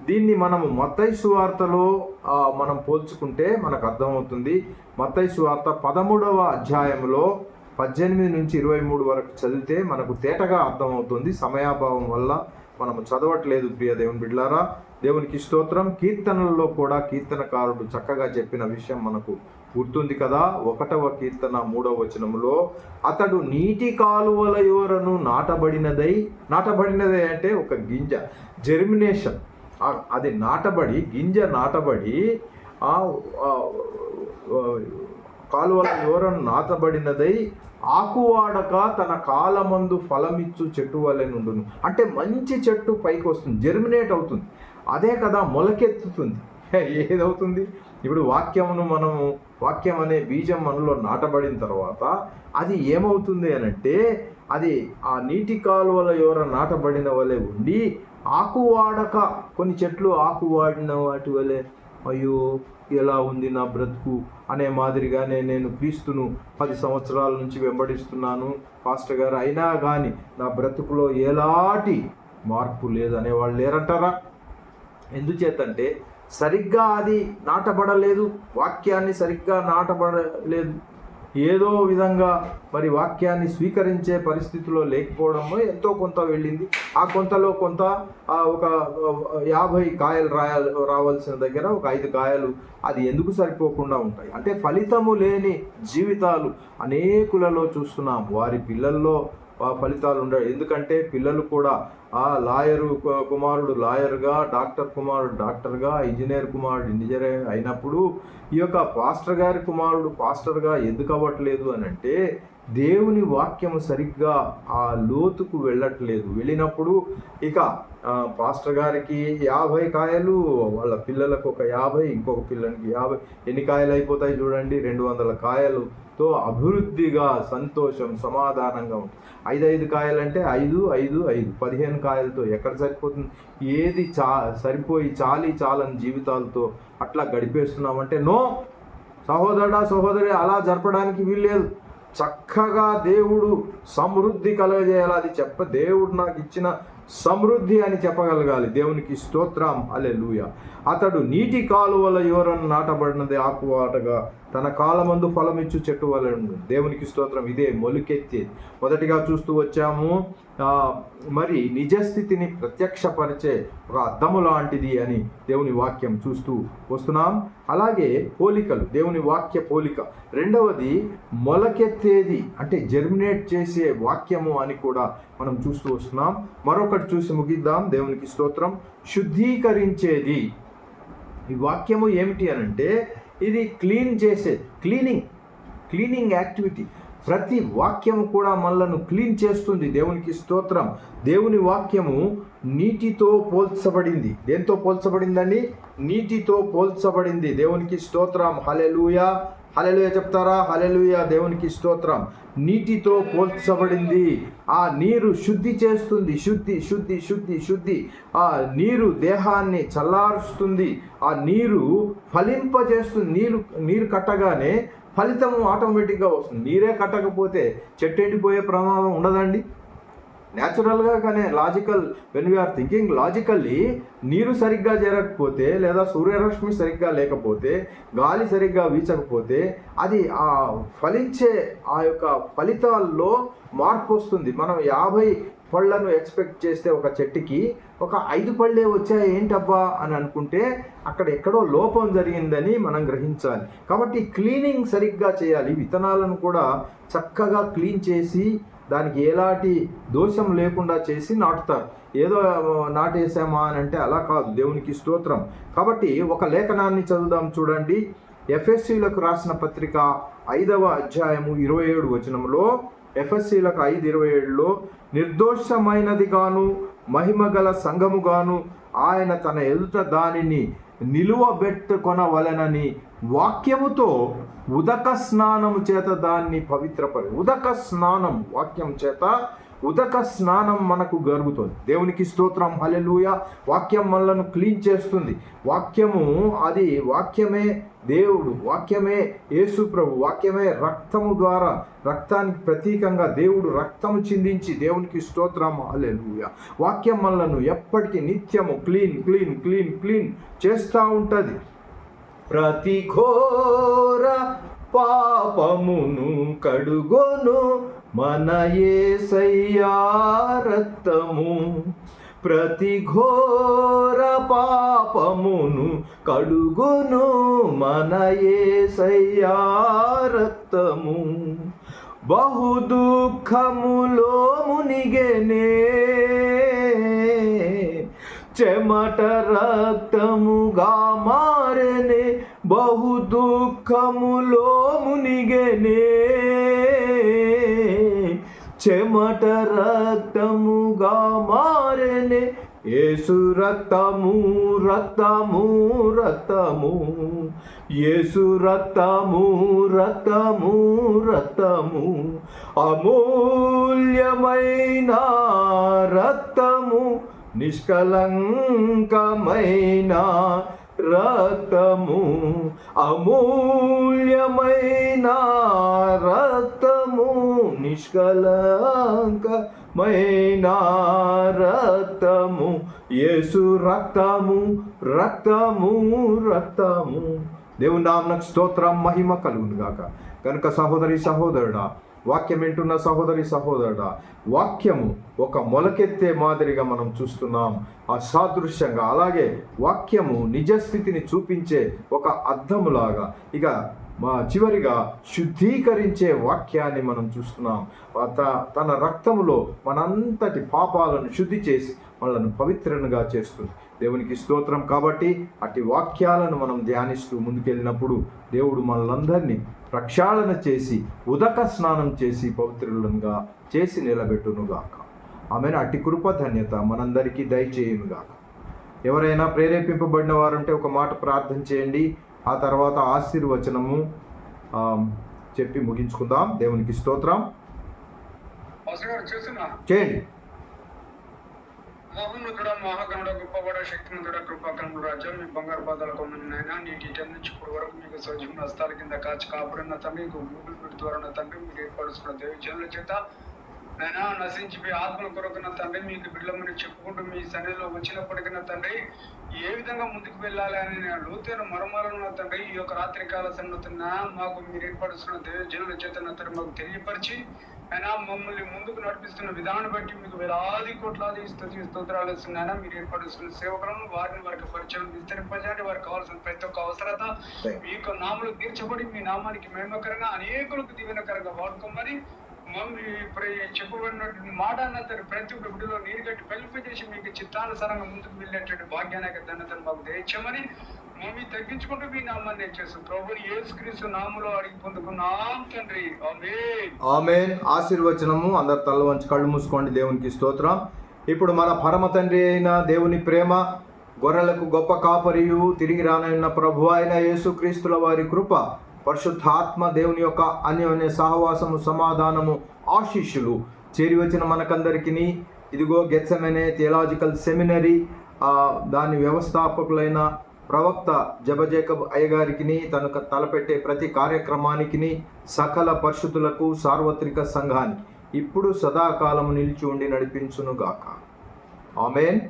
దీన్ని మనము మత్తయి సువార్తలో మనం పోల్చుకుంటే మనకు అర్థమవుతుంది. మత్తయి సువార్త 13వ అధ్యాయంలో 18 నుంచి 23 వరకు చదివితే మనకు తేటగా అర్థమవుతుంది. సమయాభావం వల్ల మనము చదవట్లేదు ప్రియ దేవుని బిడ్డలారా. దేవునికి స్తోత్రం. కీర్తనల్లో కూడా కీర్తనకారుడు చక్కగా చెప్పిన విషయం మనకు గుర్తుంది కదా. 1వ కీర్తన 3వ వచనములో అతడు నీటి కాలువల యోరను నాటబడినదై అంటే ఒక గింజ జెర్మినేషన్, అది నాటబడి గింజ నాటబడి కాలువల యోరను నాటబడినదై ఆకువాడక తన కాలమందు ఫలమిచ్చు చెట్టు వలె నుండును. అంటే మంచి చెట్టు పైకి వస్తుంది, జెర్మినేట్ అవుతుంది, అదే కదా మొలకెత్తుతుంది. ఏదవుతుంది? ఇప్పుడు వాక్యం అనే బీజం మనలో నాటబడిన తర్వాత అది ఏమవుతుంది అనంటే, అది ఆ నీటి కాలువల యోర నాటబడిన వలె ఉండి ఆకువాడక, కొన్ని చెట్లు ఆకువాడిన వాటి వలె అయ్యో ఎలా ఉంది నా బ్రతుకు అనే మాదిరిగానే నేను క్రీస్తును 10 సంవత్సరాల నుంచి వెంబడిస్తున్నాను పాస్టర్ గారు, అయినా కానీ నా బ్రతుకులో ఎలాంటి మార్పు లేదనే వాళ్ళు లేరంటారా? ఎందుచేతంటే సరిగ్గా అది నాటబడలేదు, వాక్యాన్ని సరిగ్గా నాటబడలేదు, ఏదో విధంగా మరి వాక్యాన్ని స్వీకరించే పరిస్థితిలో లేకపోవడమో ఎంతో కొంత వెళ్ళింది. ఆ కొంతలో కొంత ఒక 50 కాయలు రావాల్సిన దగ్గర ఒక 5 కాయలు అది ఎందుకు సరిపోకుండా ఉంటాయి అంటే ఫలితము లేని జీవితాలు అనేకులలో చూస్తున్నాం. వారి పిల్లల్లో ఫలితాలు ఉండవు. ఎందుకంటే పిల్లలు కూడా ఆ లాయరు కుమారుడు లాయర్గా, డాక్టర్ కుమారుడు డాక్టర్గా, ఇంజనీర్ కుమారుడు ఇంజనీర్ అయినప్పుడు ఈ యొక్క పాస్టర్ గారి కుమారుడు పాస్టర్గా ఎందుకు అవ్వట్లేదు అని అంటే దేవుని వాక్యము సరిగ్గా ఆ లోతుకు వెళ్ళట్లేదు. వెళ్ళినప్పుడు ఇక పాస్టర్ గారికి 50 కాయలు, వాళ్ళ పిల్లలకు ఒక 50, ఇంకొక పిల్లలకి 50, ఎన్ని కాయలు అయిపోతాయి చూడండి? 200 కాయలుతో అభివృద్ధిగా సంతోషం సమాధానంగా ఉంటుంది. 5 కాయలంటే 5, 5, 5, 15 కాయలతో ఎక్కడ సరిపోతుంది? ఏది సరిపోయి చాలని జీవితాలతో అట్లా గడిపేస్తున్నామంటే నో సహోదరుడా సహోదరి, అలా జరపడానికి వీల్లేదు. చక్కగా దేవుడు సమృద్ధి కలగజేయాలి. అది దేవుడు నాకు ఇచ్చిన సమృద్ధి అని చెప్పగలగాలి. దేవునికి స్తోత్రం, హల్లెలూయా. అతడు నీటి కాలువల యోరను నాటబడినది ఆకువాటగా తన కాలమందు ఫలమిచ్చు చెట్టు వలె ఉండు. దేవునికి స్తోత్రం. ఇదే మొలికెత్తేది. మొదటిగా చూస్తూ వచ్చాము, మరి నిజస్థితిని ప్రత్యక్షపరిచే ఒక అద్దము లాంటిది అని దేవుని వాక్యం చూస్తూ వస్తున్నాం. అలాగే పోలికలు, దేవుని వాక్య పోలిక. రెండవది మొలకెత్తేది అంటే జెర్మినేట్ చేసే వాక్యము అని కూడా మనం చూస్తూ వస్తున్నాం. మరొకటి చూసి ముగిద్దాం. దేవునికి స్తోత్రం. శుద్ధీకరించేది. ఈ వాక్యము ఏమిటి అనంటే ఇది క్లీన్ చేసేది, క్లీనింగ్ యాక్టివిటీ. ప్రతి వాక్యము కూడా మనలను క్లీన్ చేస్తుంది. దేవునికి స్తోత్రం. దేవుని వాక్యము నీటితో పోల్చబడింది. దేంతో పోల్చబడిందండి? నీటితో పోల్చబడింది. దేవునికి స్తోత్రం, హల్లెలూయా. హల్లెలూయా చెప్తారా? హల్లెలూయా. దేవునికి స్తోత్రం. నీటితో పోల్చబడింది. ఆ నీరు శుద్ధి చేస్తుంది. శుద్ధి. ఆ నీరు దేహాన్ని చల్లారుస్తుంది. ఆ నీరు ఫలింపజేస్తుంది. నీరు కట్టగానే ఫలితము ఆటోమేటిక్గా వస్తుంది. నీరే కట్టకపోతే చెట్టు ఎండిపోయే ప్రమాదం ఉండదండి. న్యాచురల్గా కానీ వెన్ వీఆర్ థింకింగ్ లాజికల్లీ, నీరు సరిగ్గా జరగకపోతే లేదా సూర్యరశ్మి సరిగ్గా లేకపోతే గాలి సరిగ్గా వీచకపోతే అది ఆ ఫలించే ఆ యొక్క ఫలితాల్లో మార్పు వస్తుంది. మనం 50 పళ్ళను ఎక్స్పెక్ట్ చేస్తే ఒక చెట్టుకి ఒక 5 పళ్ళే వచ్చాయి, ఏంటబ్బా అని అనుకుంటే అక్కడ ఎక్కడో లోపం జరిగిందని మనం గ్రహించాలి. కాబట్టి క్లీనింగ్ సరిగ్గా చేయాలి. విత్తనాలను కూడా చక్కగా క్లీన్ చేసి దానికి ఎలాంటి దోషం లేకుండా చేసి నాటుతారు. ఏదో నాటేసామా అని అంటే అలా కాదు. దేవునికి స్తోత్రం. కాబట్టి ఒక లేఖనాన్ని చదువుదాం చూడండి. ఎఫెసీయులకు రాసిన పత్రిక 5వ అధ్యాయము 27 వచనంలో, ఎఫెసీయులకు 5:27లో, నిర్దోషమైనది గాను మహిమగల సంఘము గాను ఆయన తన ఎదుట దానిని నిలువబెట్టుకొనవలెనని వాక్యముతో ఉదక స్నానము చేత దాన్ని ఉదక స్నానం, వాక్యం చేత ఉదక స్నానం మనకు జరుగుతుంది. దేవునికి స్తోత్రం, హల్లెలూయా. వాక్యం మనలను క్లీన్ చేస్తుంది. వాక్యమే దేవుడు, వాక్యమే యేసు ప్రభు, వాక్యమే రక్తము ద్వారా, రక్తానికి ప్రతీకంగా దేవుడు రక్తము చిందించి, దేవునికి స్తోత్రం, హల్లెలూయా. వాక్యం మనలను ఎప్పటికీ నిత్యము క్లీన్ చేస్తూ ఉంటుంది. ప్రతి ఘోర పాపమును కడుగొను మన యేసయ్యా రక్తము. ప్రతి ఘోర పాపమును కడుగొను మన యేసయ్యా రక్తము. బహు దుఃఖములో మునిగెనే, చెమట రక్తముగా మారెనే, బహు దుఃఖములో మునిగెనే, చెమట రక్తముగా మారెనే. యేసు రక్తము రక్తము రక్తము, యేసు రక్తము రక్తము రక్తము, అమూల్యమైన రక్తము, నిష్కలంకమైన రక్తము, అమూల్యమైన రక్తము, నిష్కలంకమైన రక్తము, యేసు రక్తము రక్తము రక్తము. దేవుని నామమునకు స్తోత్రం, మహిమ కలుగును గాక. కనుక సహోదరి సహోదరుడా, వాక్యం వింటున్న సహోదరి సహోదరుడా, వాక్యము ఒక మొలకెత్తే మాదిరిగా మనం చూస్తున్నాం అసాదృశ్యంగా. అలాగే వాక్యము నిజస్థితిని చూపించే ఒక అద్దములాగా, ఇక చివరిగా శుద్ధీకరించే వాక్యాన్ని మనం చూస్తున్నాం. తన రక్తములో మనంతటి పాపాలను శుద్ధి చేసి మనల్ని పవిత్రంగా చేస్తుంది. దేవునికి స్తోత్రం. కాబట్టి అట్టి వాక్యాలను మనం ధ్యానిస్తూ ముందుకెళ్ళినప్పుడు దేవుడు మనలందరినీ ప్రక్షాళన చేసి ఉదక స్నానం చేసి పవిత్రులంగా చేసి నిలబెట్టునుగాక. ఆమెను అట్టి కృప ధన్యత మనందరికీ దయచేయునుగాక. ఎవరైనా ప్రేరేపింపబడిన వారంటే ఒక మాట ప్రార్థన చేయండి. ఆ తర్వాత ఆశీర్వచనము చెప్పి ముగించుకుందాం. దేవునికి స్తోత్రం. చేయండి. మహోన్నతుడ, మహాగణుడ, గొప్పవాడ, శక్తిమంతుడ, కృపాకరముడు రాజా, మీ బంగారు పాదాలకు వందనాలైనా. నీటి నుంచి ఇప్పుడు వరకు మీకు సజీవ హస్తాల కింద కాచి కాపాడిన తండ్రి, గూగుల్ మీట్ ద్వారా తండ్రి మీరు ఏర్పడుతున్న దైవజనుల చేత నైనా నశించిపోయి ఆత్మల కొరకున్న తండ్రి మీకు బిడ్డమని చెప్పుకుంటూ మీ సన్నిధిలో వచ్చినప్పటికైనా తండ్రి ఏ విధంగా ముందుకు వెళ్ళాలి అని లోతైన మరమాలను తండ్రి ఈ యొక్క రాత్రి కాల సన్నతున్నా మాకు మీరు ఏర్పడుతున్న దైవజనుల చేత తండ్రి మాకు తెలియపరిచి అయినా మమ్మల్ని ముందుకు నడిపిస్తున్న విధానం బట్టి మీకు వేలాది కోట్లాది స్తోత్రాలు ఇస్తున్నాయినా. మీరు ఏర్పడుతున్న సేవకులను వారికి పరిచయం విస్తరింపజేయండి. వారికి కావాల్సిన ప్రతి ఒక్క అవసరత మీ యొక్క నామలు తీర్చబడి మీ నామానికి మహిమకరంగా అనేకులకు దీవెనకరంగా వాడుకోమని చెప్పబడినటువంటి మాట అన్న ప్రతి ఒక్క బిడ్డలో నీరు గట్టి పెళ్లిపజేసి మీకు చిత్తానుసారంగా ముందుకు వెళ్ళేటువంటి భాగ్యానికి ధన్యతను మాకు దయచేయమని మమ్మల్ని తగ్గించుకుంటూ మీ నామాన్ని చేస్తాం. ప్రభుని యేసుక్రీస్తు నామములో అడిగి పొందుకున్నాం తండ్రి. ఆమేన్. ఆమేన్. ఆశీర్వచనము. అందరు తల వంచి కళ్ళు మూసుకోండి. దేవునికి స్తోత్రం. ఇప్పుడు మన పరమ తండ్రి అయిన దేవుని ప్రేమ, గొర్రెలకు గొప్ప కాపరియు, తిరిగి రానున్న ప్రభు అయిన యేసుక్రీస్తుల వారి కృప, పరిశుద్ధాత్మ దేవుని యొక్క అన్యోన్య సహవాసము, సమాధానము, ఆశీస్సులు చేరి వచ్చిన మనకందరికీ ఇదిగో గెత్సెమనే థియలాజికల్ సెమినరీ దాని వ్యవస్థాపకులైన ప్రవక్త జబజేకబ్ అయ్యగారికి, తనకు తలపెట్టే ప్రతి కార్యక్రమానికి, సకల పరిశుద్ధులకు, సార్వత్రిక సంఘానికి ఇప్పుడు సదాకాలము నిలిచి ఉండి నడిపించునుగాక. ఆమేన్.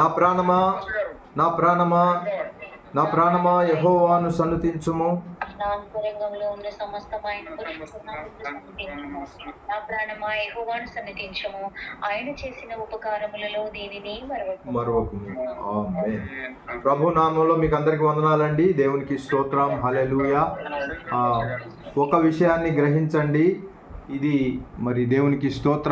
నా ప్రాణమా నా ప్రాణమా నా ప్రాణమా యెహోవాను సన్నుతించుము. నా అంతరంగంలో ఉన్న సమస్తమైన నా ప్రాణమా యెహోవాను సన్నిధించుము. ఆయన చేసిన ఉపకారములలో దీనిని మరవకుము. ఆమేన్. ప్రభు నామములో మీకు అందరికి వందనాలండి. దేవునికి స్తోత్రం. హల్లెలూయా. ఒక విషయాన్ని గ్రహించండి. ఇది మరి దేవునికి స్తోత్రం.